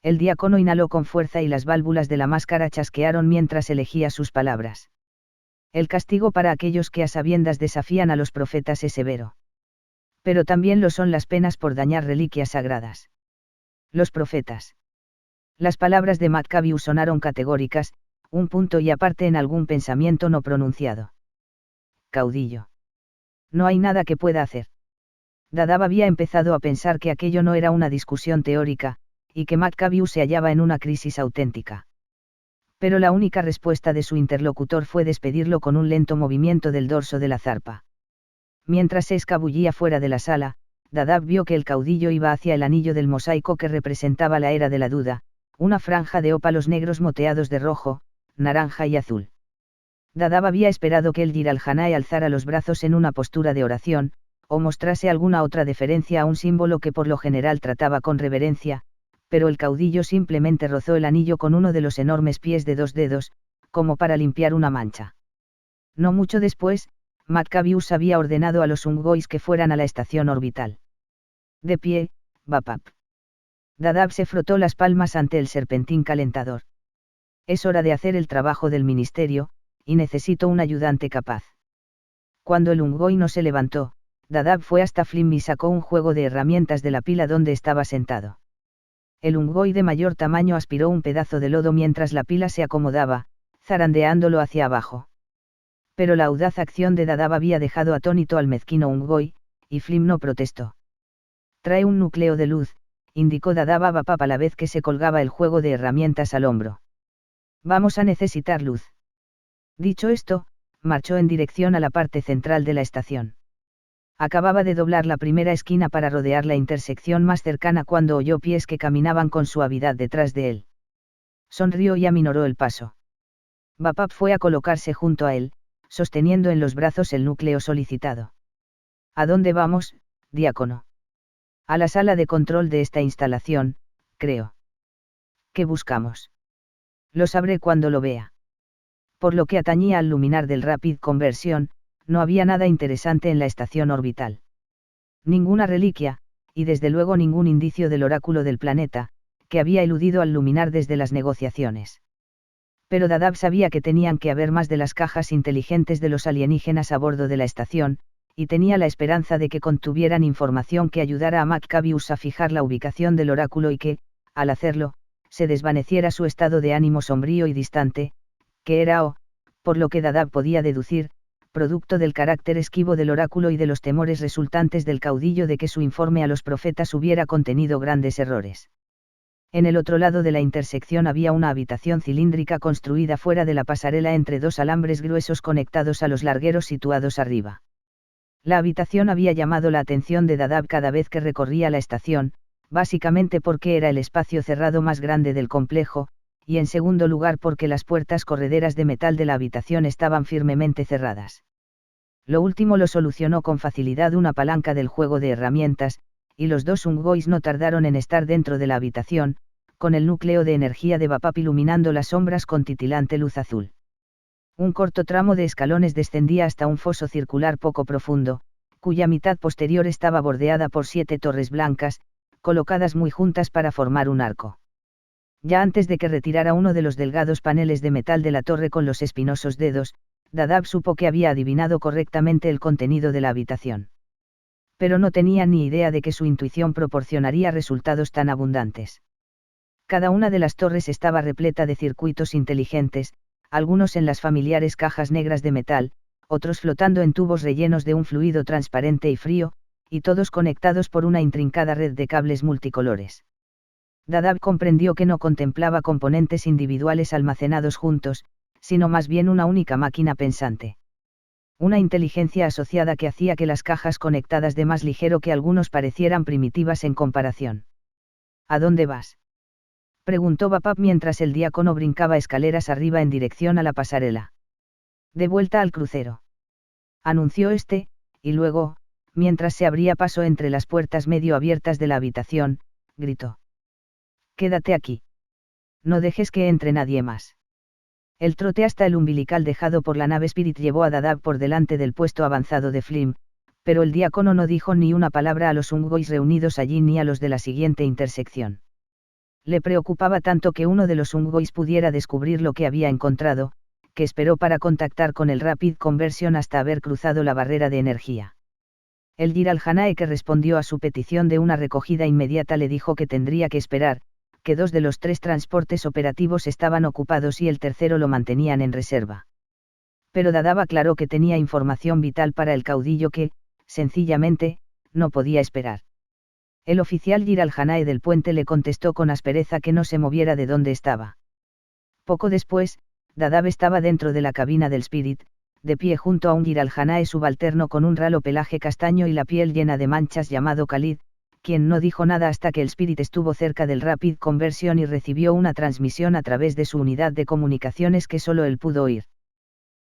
El diácono inhaló con fuerza y las válvulas de la máscara chasquearon mientras elegía sus palabras. El castigo para aquellos que a sabiendas desafían a los profetas es severo. Pero también lo son las penas por dañar reliquias sagradas. Los profetas. Las palabras de Maccabius sonaron categóricas, un punto y aparte en algún pensamiento no pronunciado. Caudillo. No hay nada que pueda hacer. Dadab había empezado a pensar que aquello no era una discusión teórica, y que Maccabius se hallaba en una crisis auténtica. Pero la única respuesta de su interlocutor fue despedirlo con un lento movimiento del dorso de la zarpa. Mientras se escabullía fuera de la sala, Dadab vio que el caudillo iba hacia el anillo del mosaico que representaba la era de la duda, una franja de ópalos negros moteados de rojo, naranja y azul. Dadab había esperado que el Gir al-Janae alzara los brazos en una postura de oración, o mostrase alguna otra deferencia a un símbolo que por lo general trataba con reverencia, pero el caudillo simplemente rozó el anillo con uno de los enormes pies de 2 dedos, como para limpiar una mancha. No mucho después, Maccabius había ordenado a los Unggoys que fueran a la estación orbital. De pie, Bapap. Dadab se frotó las palmas ante el serpentín calentador. Es hora de hacer el trabajo del ministerio, y necesito un ayudante capaz. Cuando el Unggoy no se levantó, Dadab fue hasta Flim y sacó un juego de herramientas de la pila donde estaba sentado. El Unggoy de mayor tamaño aspiró un pedazo de lodo mientras la pila se acomodaba, zarandeándolo hacia abajo. Pero la audaz acción de Dadab había dejado atónito al mezquino Unggoy, y Flim no protestó. Trae un núcleo de luz, indicó Dadab a Bapap a la vez que se colgaba el juego de herramientas al hombro. Vamos a necesitar luz. Dicho esto, marchó en dirección a la parte central de la estación. Acababa de doblar la primera esquina para rodear la intersección más cercana cuando oyó pies que caminaban con suavidad detrás de él. Sonrió y aminoró el paso. Bapap fue a colocarse junto a él, sosteniendo en los brazos el núcleo solicitado. ¿A dónde vamos, diácono? A la sala de control de esta instalación, creo. ¿Qué buscamos? Lo sabré cuando lo vea. Por lo que atañía al luminar del Rapid Conversion, no había nada interesante en la estación orbital. Ninguna reliquia, y desde luego ningún indicio del oráculo del planeta, que había eludido al luminar desde las negociaciones. Pero Dadab sabía que tenían que haber más de las cajas inteligentes de los alienígenas a bordo de la estación, y tenía la esperanza de que contuvieran información que ayudara a Maccabius a fijar la ubicación del oráculo y que, al hacerlo, se desvaneciera su estado de ánimo sombrío y distante, que era por lo que Dadab podía deducir, producto del carácter esquivo del oráculo y de los temores resultantes del caudillo de que su informe a los profetas hubiera contenido grandes errores. En el otro lado de la intersección había una habitación cilíndrica construida fuera de la pasarela entre 2 alambres gruesos conectados a los largueros situados arriba. La habitación había llamado la atención de Dadab cada vez que recorría la estación, básicamente porque era el espacio cerrado más grande del complejo, y en segundo lugar porque las puertas correderas de metal de la habitación estaban firmemente cerradas. Lo último lo solucionó con facilidad una palanca del juego de herramientas, y los dos Ungois no tardaron en estar dentro de la habitación, con el núcleo de energía de Vapap iluminando las sombras con titilante luz azul. Un corto tramo de escalones descendía hasta un foso circular poco profundo, cuya mitad posterior estaba bordeada por 7 torres blancas, colocadas muy juntas para formar un arco. Ya antes de que retirara uno de los delgados paneles de metal de la torre con los espinosos dedos, Dadab supo que había adivinado correctamente el contenido de la habitación. Pero no tenía ni idea de que su intuición proporcionaría resultados tan abundantes. Cada una de las torres estaba repleta de circuitos inteligentes, algunos en las familiares cajas negras de metal, otros flotando en tubos rellenos de un fluido transparente y frío, y todos conectados por una intrincada red de cables multicolores. Dadab comprendió que no contemplaba componentes individuales almacenados juntos, sino más bien una única máquina pensante. Una inteligencia asociada que hacía que las cajas conectadas de más ligero que algunos parecieran primitivas en comparación. ¿A dónde vas?, preguntó Vapap mientras el diácono brincaba escaleras arriba en dirección a la pasarela. De vuelta al crucero, anunció este, y luego, mientras se abría paso entre las puertas medio abiertas de la habitación, gritó: «Quédate aquí. No dejes que entre nadie más». El trote hasta el umbilical dejado por la nave Spirit llevó a Dadab por delante del puesto avanzado de Flim, pero el diácono no dijo ni una palabra a los Ungois reunidos allí ni a los de la siguiente intersección. Le preocupaba tanto que uno de los Ungois pudiera descubrir lo que había encontrado, que esperó para contactar con el Rapid Conversion hasta haber cruzado la barrera de energía. El Yiral Hanae, que respondió a su petición de una recogida inmediata, le dijo que tendría que esperar, que 2 de los 3 transportes operativos estaban ocupados y el tercero lo mantenían en reserva. Pero Dadab aclaró que tenía información vital para el caudillo que, sencillamente, no podía esperar. El oficial Yiral Hanae del puente le contestó con aspereza que no se moviera de donde estaba. Poco después, Dadab estaba dentro de la cabina del Spirit, de pie junto a un Yiral Hanae subalterno con un ralo pelaje castaño y la piel llena de manchas llamado Khalid, quien no dijo nada hasta que el Spirit estuvo cerca del Rapid Conversion y recibió una transmisión a través de su unidad de comunicaciones que solo él pudo oír.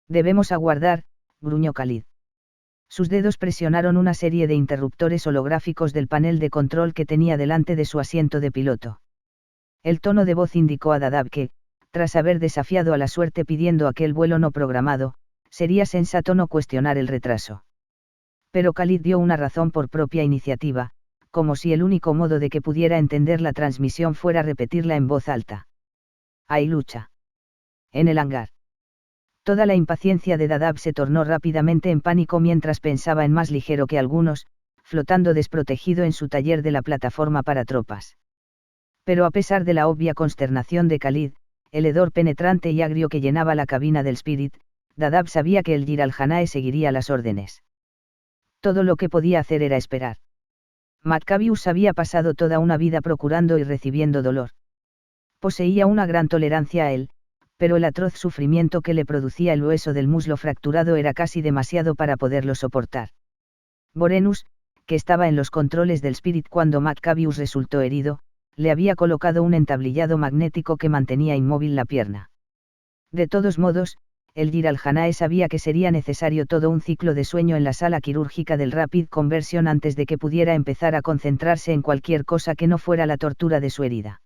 «Debemos aguardar», gruñó Khalid. Sus dedos presionaron una serie de interruptores holográficos del panel de control que tenía delante de su asiento de piloto. El tono de voz indicó a Dadab que, tras haber desafiado a la suerte pidiendo aquel vuelo no programado, sería sensato no cuestionar el retraso. Pero Khalid dio una razón por propia iniciativa, como si el único modo de que pudiera entender la transmisión fuera repetirla en voz alta. «Hay lucha. En el hangar». Toda la impaciencia de Dadab se tornó rápidamente en pánico mientras pensaba en más ligero que algunos, flotando desprotegido en su taller de la plataforma para tropas. Pero a pesar de la obvia consternación de Khalid, el hedor penetrante y agrio que llenaba la cabina del Spirit, Dadab sabía que el Yiral Hanae seguiría las órdenes. Todo lo que podía hacer era esperar. Maccabius había pasado toda una vida procurando y recibiendo dolor. Poseía una gran tolerancia a él, pero el atroz sufrimiento que le producía el hueso del muslo fracturado era casi demasiado para poderlo soportar. Vorenus, que estaba en los controles del Spirit cuando Maccabius resultó herido, le había colocado un entablillado magnético que mantenía inmóvil la pierna. De todos modos, el Yiral Hanae sabía que sería necesario todo un ciclo de sueño en la sala quirúrgica del Rapid Conversion antes de que pudiera empezar a concentrarse en cualquier cosa que no fuera la tortura de su herida.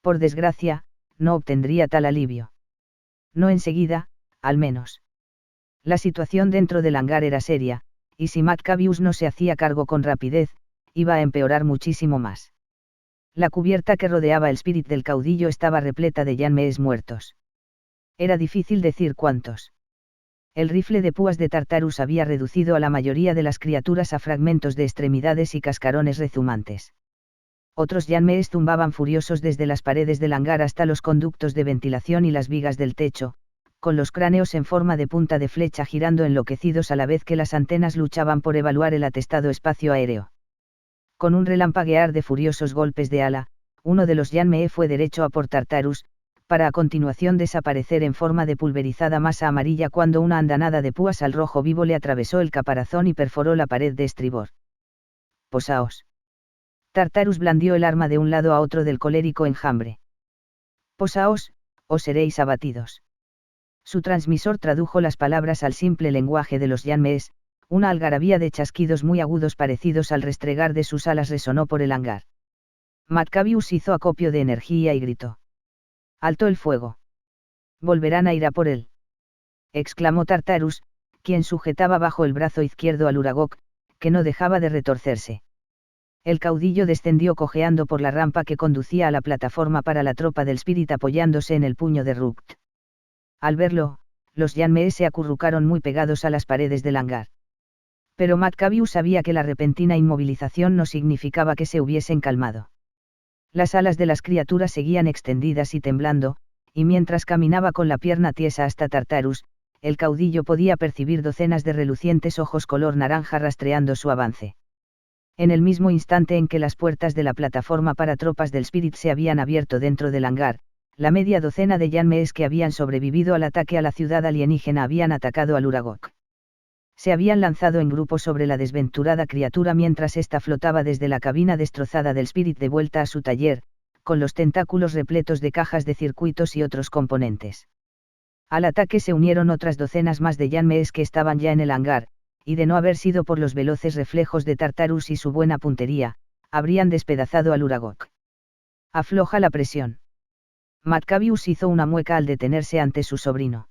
Por desgracia, no obtendría tal alivio. No enseguida, al menos. La situación dentro del hangar era seria, y si Maccabius no se hacía cargo con rapidez, iba a empeorar muchísimo más. La cubierta que rodeaba el Spirit del caudillo estaba repleta de Yanmees muertos. Era difícil decir cuántos. El rifle de púas de Tartarus había reducido a la mayoría de las criaturas a fragmentos de extremidades y cascarones rezumantes. Otros Yanmees zumbaban furiosos desde las paredes del hangar hasta los conductos de ventilación y las vigas del techo, con los cráneos en forma de punta de flecha girando enloquecidos a la vez que las antenas luchaban por evaluar el atestado espacio aéreo. Con un relampaguear de furiosos golpes de ala, uno de los Yanmee fue derecho a por Tartarus, para a continuación desaparecer en forma de pulverizada masa amarilla cuando una andanada de púas al rojo vivo le atravesó el caparazón y perforó la pared de estribor. «Posaos». Tartarus blandió el arma de un lado a otro del colérico enjambre. «Posaos, o seréis abatidos». Su transmisor tradujo las palabras al simple lenguaje de los Yanmees, una algarabía de chasquidos muy agudos parecidos al restregar de sus alas resonó por el hangar. Maccabius hizo acopio de energía y gritó. «¡Alto el fuego! Volverán a ir a por él», exclamó Tartarus, quien sujetaba bajo el brazo izquierdo al Uragok, que no dejaba de retorcerse. El caudillo descendió cojeando por la rampa que conducía a la plataforma para la tropa del Spirit apoyándose en el puño de Rukt. Al verlo, los Yanmees se acurrucaron muy pegados a las paredes del hangar. Pero Maccabius sabía que la repentina inmovilización no significaba que se hubiesen calmado. Las alas de las criaturas seguían extendidas y temblando, y mientras caminaba con la pierna tiesa hasta Tartarus, el caudillo podía percibir docenas de relucientes ojos color naranja rastreando su avance. En el mismo instante en que las puertas de la plataforma para tropas del Spirit se habían abierto dentro del hangar, la media docena de Yanmees que habían sobrevivido al ataque a la ciudad alienígena habían atacado al Uragok. Se habían lanzado en grupo sobre la desventurada criatura mientras ésta flotaba desde la cabina destrozada del Spirit de vuelta a su taller, con los tentáculos repletos de cajas de circuitos y otros componentes. Al ataque se unieron otras docenas más de Yanmees que estaban ya en el hangar, y de no haber sido por los veloces reflejos de Tartarus y su buena puntería, habrían despedazado al Uragok. «Afloja la presión». Maccabius hizo una mueca al detenerse ante su sobrino.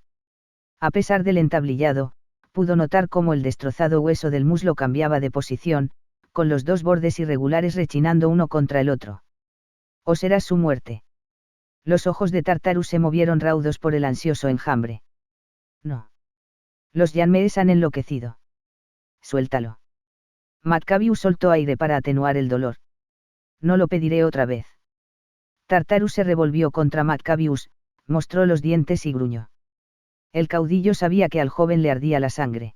A pesar del entablillado, pudo notar cómo el destrozado hueso del muslo cambiaba de posición, con los dos bordes irregulares rechinando uno contra el otro. ¿O será su muerte? Los ojos de Tartarus se movieron raudos por el ansioso enjambre. No. Los Yanmees han enloquecido. Suéltalo. Maccabius soltó aire para atenuar el dolor. No lo pediré otra vez. Tartarus se revolvió contra Maccabius, mostró los dientes y gruñó. El caudillo sabía que al joven le ardía la sangre.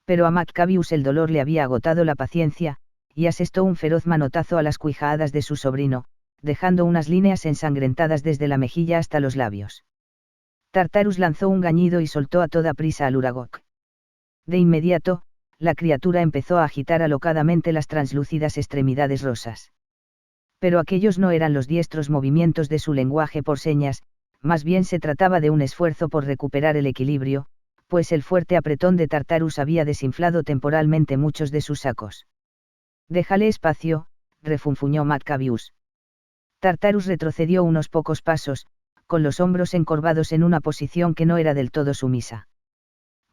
Pero a Maccabius el dolor le había agotado la paciencia, y asestó un feroz manotazo a las cuijadas de su sobrino, dejando unas líneas ensangrentadas desde la mejilla hasta los labios. Tartarus lanzó un gañido y soltó a toda prisa al Uragok. De inmediato, la criatura empezó a agitar alocadamente las translúcidas extremidades rosas. Pero aquellos no eran los diestros movimientos de su lenguaje por señas, más bien se trataba de un esfuerzo por recuperar el equilibrio, pues el fuerte apretón de Tartarus había desinflado temporalmente muchos de sus sacos. «Déjale espacio», refunfuñó Maccabius. Tartarus retrocedió unos pocos pasos, con los hombros encorvados en una posición que no era del todo sumisa.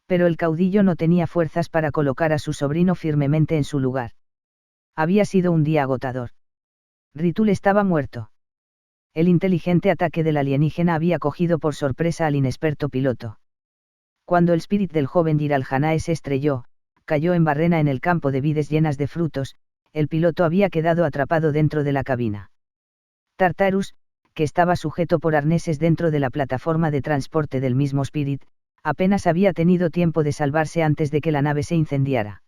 Pero el caudillo no tenía fuerzas para colocar a su sobrino firmemente en su lugar. Había sido un día agotador. Ritul estaba muerto. El inteligente ataque del alienígena había cogido por sorpresa al inexperto piloto. Cuando el Spirit del joven Yiral Hanae se estrelló, cayó en barrena en el campo de vides llenas de frutos, el piloto había quedado atrapado dentro de la cabina. Tartarus, que estaba sujeto por arneses dentro de la plataforma de transporte del mismo Spirit, apenas había tenido tiempo de salvarse antes de que la nave se incendiara.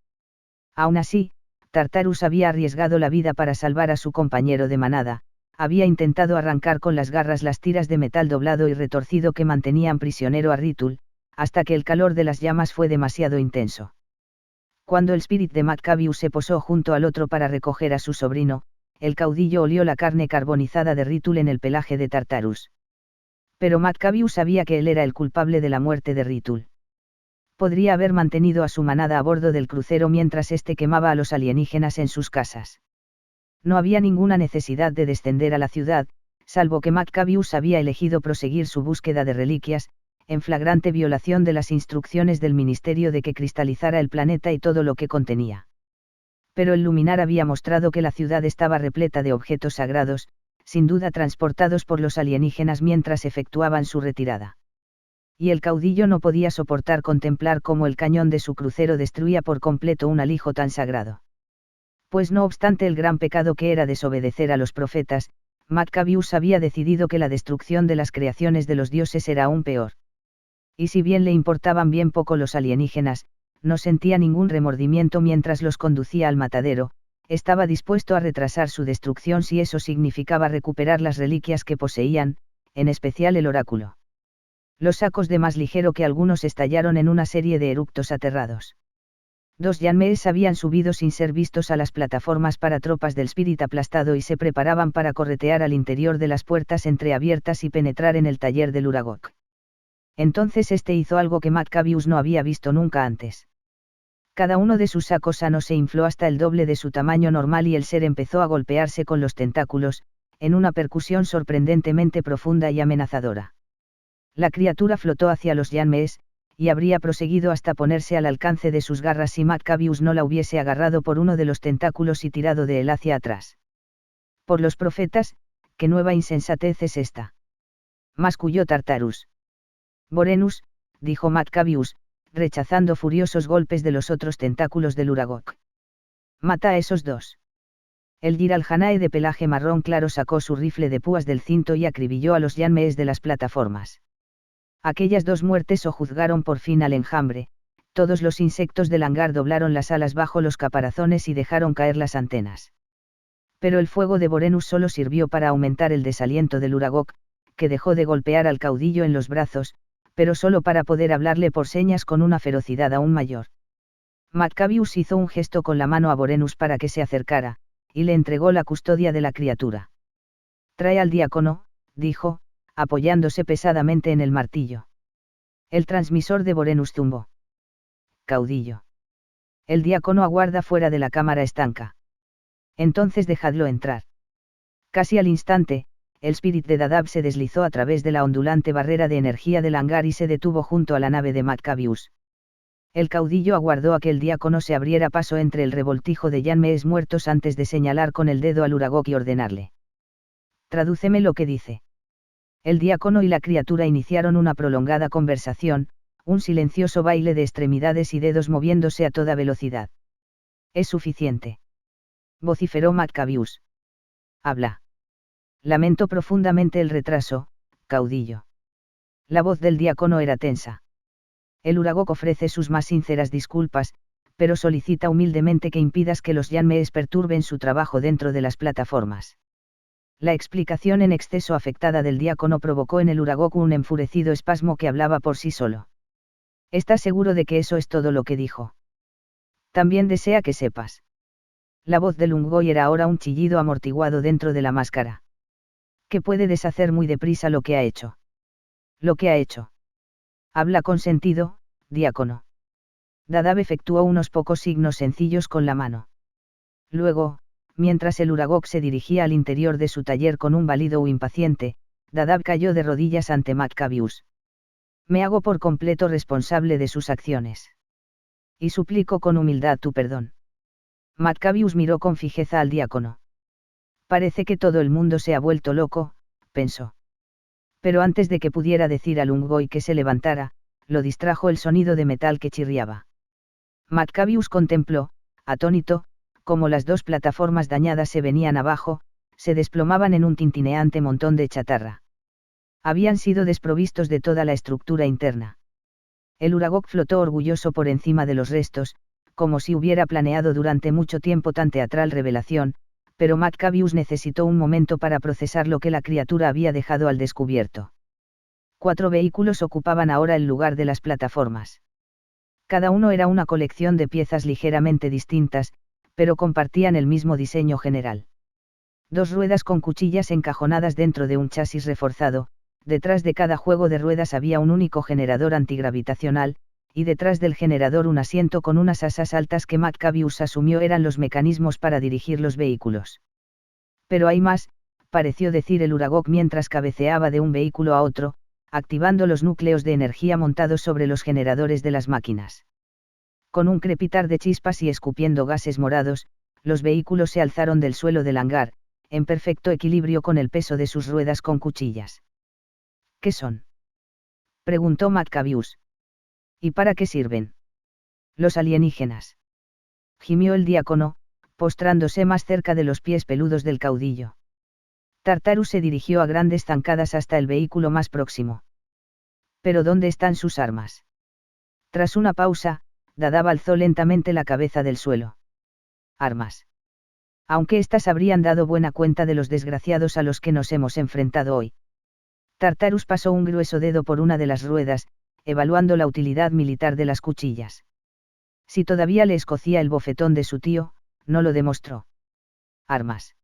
Aún así, Tartarus había arriesgado la vida para salvar a su compañero de manada, había intentado arrancar con las garras las tiras de metal doblado y retorcido que mantenían prisionero a Ritul, hasta que el calor de las llamas fue demasiado intenso. Cuando el Spirit de Maccabius se posó junto al otro para recoger a su sobrino, el caudillo olió la carne carbonizada de Ritul en el pelaje de Tartarus. Pero Maccabius sabía que él era el culpable de la muerte de Ritul. Podría haber mantenido a su manada a bordo del crucero mientras éste quemaba a los alienígenas en sus casas. No había ninguna necesidad de descender a la ciudad, salvo que Maccabius había elegido proseguir su búsqueda de reliquias, en flagrante violación de las instrucciones del Ministerio de que cristalizara el planeta y todo lo que contenía. Pero el luminar había mostrado que la ciudad estaba repleta de objetos sagrados, sin duda transportados por los alienígenas mientras efectuaban su retirada. Y el caudillo no podía soportar contemplar cómo el cañón de su crucero destruía por completo un alijo tan sagrado. Pues no obstante el gran pecado que era desobedecer a los profetas, Maccabius había decidido que la destrucción de las creaciones de los dioses era aún peor. Y si bien le importaban bien poco los alienígenas, no sentía ningún remordimiento mientras los conducía al matadero, estaba dispuesto a retrasar su destrucción si eso significaba recuperar las reliquias que poseían, en especial el oráculo. Los sacos de más ligero que algunos estallaron en una serie de eructos aterrados. 2 Yanmees habían subido sin ser vistos a las plataformas para tropas del Spirit aplastado y se preparaban para corretear al interior de las puertas entreabiertas y penetrar en el taller del Uragok. Entonces este hizo algo que Maccabius no había visto nunca antes. Cada uno de sus sacos sanos se infló hasta el doble de su tamaño normal y el ser empezó a golpearse con los tentáculos, en una percusión sorprendentemente profunda y amenazadora. La criatura flotó hacia los Yanmees, y habría proseguido hasta ponerse al alcance de sus garras si Maccabius no la hubiese agarrado por uno de los tentáculos y tirado de él hacia atrás. Por los profetas, qué nueva insensatez es esta. Masculló Tartarus. Vorenus, dijo Maccabius, rechazando furiosos golpes de los otros tentáculos del Uragok. Mata a esos dos. El Giralhanae de pelaje marrón claro sacó su rifle de púas del cinto y acribilló a los Yanmees de las plataformas. Aquellas dos muertes sojuzgaron por fin al enjambre, todos los insectos del hangar doblaron las alas bajo los caparazones y dejaron caer las antenas. Pero el fuego de Vorenus solo sirvió para aumentar el desaliento del Uragok, que dejó de golpear al caudillo en los brazos, pero solo para poder hablarle por señas con una ferocidad aún mayor. Maccabius hizo un gesto con la mano a Vorenus para que se acercara, y le entregó la custodia de la criatura. Trae al diácono, dijo, apoyándose pesadamente en el martillo. El transmisor de Vorenus zumbó. Caudillo. El diácono aguarda fuera de la cámara estanca. Entonces dejadlo entrar. Casi al instante, el Spirit de Dadab se deslizó a través de la ondulante barrera de energía del hangar y se detuvo junto a la nave de Maccabius. El caudillo aguardó a que el diácono se abriera paso entre el revoltijo de Yanmees muertos antes de señalar con el dedo al Uragok y ordenarle. Tradúceme lo que dice. El diácono y la criatura iniciaron una prolongada conversación, un silencioso baile de extremidades y dedos moviéndose a toda velocidad. Es suficiente. Vociferó Maccabius. Habla. Lamento profundamente el retraso, caudillo. La voz del diácono era tensa. El Uragok ofrece sus más sinceras disculpas, pero solicita humildemente que impidas que los Yanmees perturben su trabajo dentro de las plataformas. La explicación en exceso afectada del diácono provocó en el Uragok un enfurecido espasmo que hablaba por sí solo. ¿Estás seguro de que eso es todo lo que dijo? También desea que sepas. La voz del Ungoy era ahora un chillido amortiguado dentro de la máscara. Que puede deshacer muy deprisa lo que ha hecho. Lo que ha hecho. Habla con sentido, diácono. Dadab efectuó unos pocos signos sencillos con la mano. Luego, mientras el Uragok se dirigía al interior de su taller con un balido impaciente, Dadab cayó de rodillas ante Maccabius. Me hago por completo responsable de sus acciones. Y suplico con humildad tu perdón. Maccabius miró con fijeza al diácono. Parece que todo el mundo se ha vuelto loco, pensó. Pero antes de que pudiera decir al Ungoy que se levantara, lo distrajo el sonido de metal que chirriaba. Maccabius contempló, atónito, cómo las dos plataformas dañadas se venían abajo, se desplomaban en un tintineante montón de chatarra. Habían sido desprovistos de toda la estructura interna. El Uragok flotó orgulloso por encima de los restos, como si hubiera planeado durante mucho tiempo tan teatral revelación, pero Maccabius necesitó un momento para procesar lo que la criatura había dejado al descubierto. 4 vehículos ocupaban ahora el lugar de las plataformas. Cada uno era una colección de piezas ligeramente distintas, pero compartían el mismo diseño general. 2 ruedas con cuchillas encajonadas dentro de un chasis reforzado, detrás de cada juego de ruedas había un único generador antigravitacional, y detrás del generador un asiento con unas asas altas que Maccabius asumió eran los mecanismos para dirigir los vehículos. Pero hay más, pareció decir el Uragok mientras cabeceaba de un vehículo a otro, activando los núcleos de energía montados sobre los generadores de las máquinas. Con un crepitar de chispas y escupiendo gases morados, los vehículos se alzaron del suelo del hangar, en perfecto equilibrio con el peso de sus ruedas con cuchillas. ¿Qué son? Preguntó Maccabius. ¿Y para qué sirven? Los alienígenas. Gimió el diácono, postrándose más cerca de los pies peludos del caudillo. Tartarus se dirigió a grandes zancadas hasta el vehículo más próximo. ¿Pero dónde están sus armas? Tras una pausa, Dadab alzó lentamente la cabeza del suelo. Armas. Aunque éstas habrían dado buena cuenta de los desgraciados a los que nos hemos enfrentado hoy. Tartarus pasó un grueso dedo por una de las ruedas, evaluando la utilidad militar de las cuchillas. Si todavía le escocía el bofetón de su tío, no lo demostró. Armas.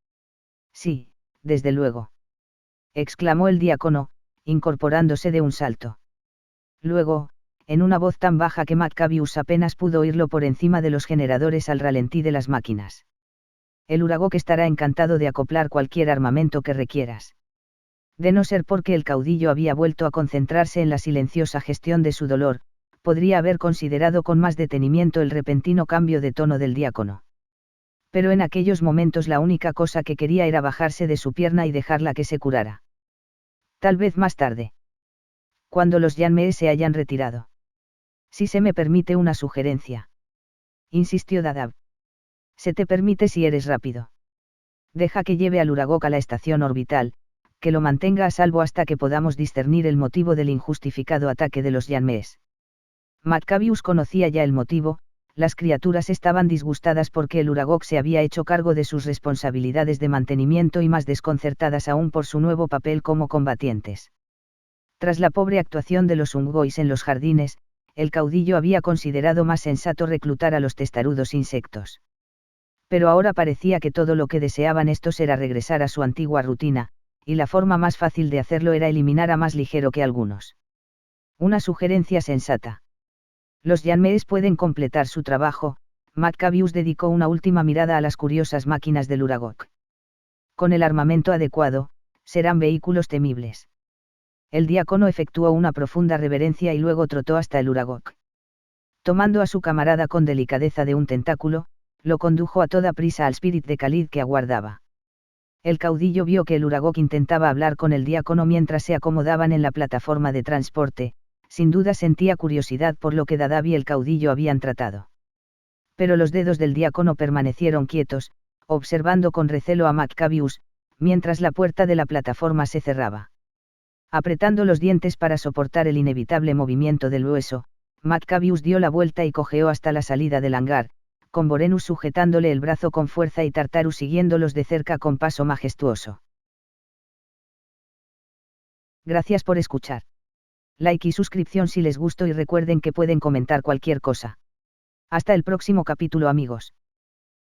Sí, desde luego. Exclamó el diácono, incorporándose de un salto. Luego, en una voz tan baja que Maccabius apenas pudo oírlo por encima de los generadores al ralentí de las máquinas. El Uragok estará encantado de acoplar cualquier armamento que requieras. De no ser porque el caudillo había vuelto a concentrarse en la silenciosa gestión de su dolor, podría haber considerado con más detenimiento el repentino cambio de tono del diácono. Pero en aquellos momentos la única cosa que quería era bajarse de su pierna y dejarla que se curara. Tal vez más tarde. Cuando los Yanmees se hayan retirado. Si se me permite una sugerencia. Insistió Dadab. Se te permite si eres rápido. Deja que lleve al Uragok a la estación orbital, que lo mantenga a salvo hasta que podamos discernir el motivo del injustificado ataque de los Yanmees. Maccabius conocía ya el motivo. Las criaturas estaban disgustadas porque el Uragok se había hecho cargo de sus responsabilidades de mantenimiento y más desconcertadas aún por su nuevo papel como combatientes. Tras la pobre actuación de los Ungois en los jardines, el caudillo había considerado más sensato reclutar a los testarudos insectos. Pero ahora parecía que todo lo que deseaban estos era regresar a su antigua rutina, y la forma más fácil de hacerlo era eliminar a más ligero que algunos. Una sugerencia sensata. Los Yanmees pueden completar su trabajo. Maccabius dedicó una última mirada a las curiosas máquinas del Uragok. Con el armamento adecuado, serán vehículos temibles. El diácono efectuó una profunda reverencia y luego trotó hasta el Uragok. Tomando a su camarada con delicadeza de un tentáculo, lo condujo a toda prisa al Spirit de Khalid que aguardaba. El caudillo vio que el Uragok intentaba hablar con el diácono mientras se acomodaban en la plataforma de transporte. Sin duda sentía curiosidad por lo que Dadab y el caudillo habían tratado. Pero los dedos del diácono permanecieron quietos, observando con recelo a Maccabius, mientras la puerta de la plataforma se cerraba. Apretando los dientes para soportar el inevitable movimiento del hueso, Maccabius dio la vuelta y cojeó hasta la salida del hangar, con Vorenus sujetándole el brazo con fuerza y Tartarus siguiéndolos de cerca con paso majestuoso. Gracias por escuchar. Like y suscripción si les gustó y recuerden que pueden comentar cualquier cosa. Hasta el próximo capítulo, amigos.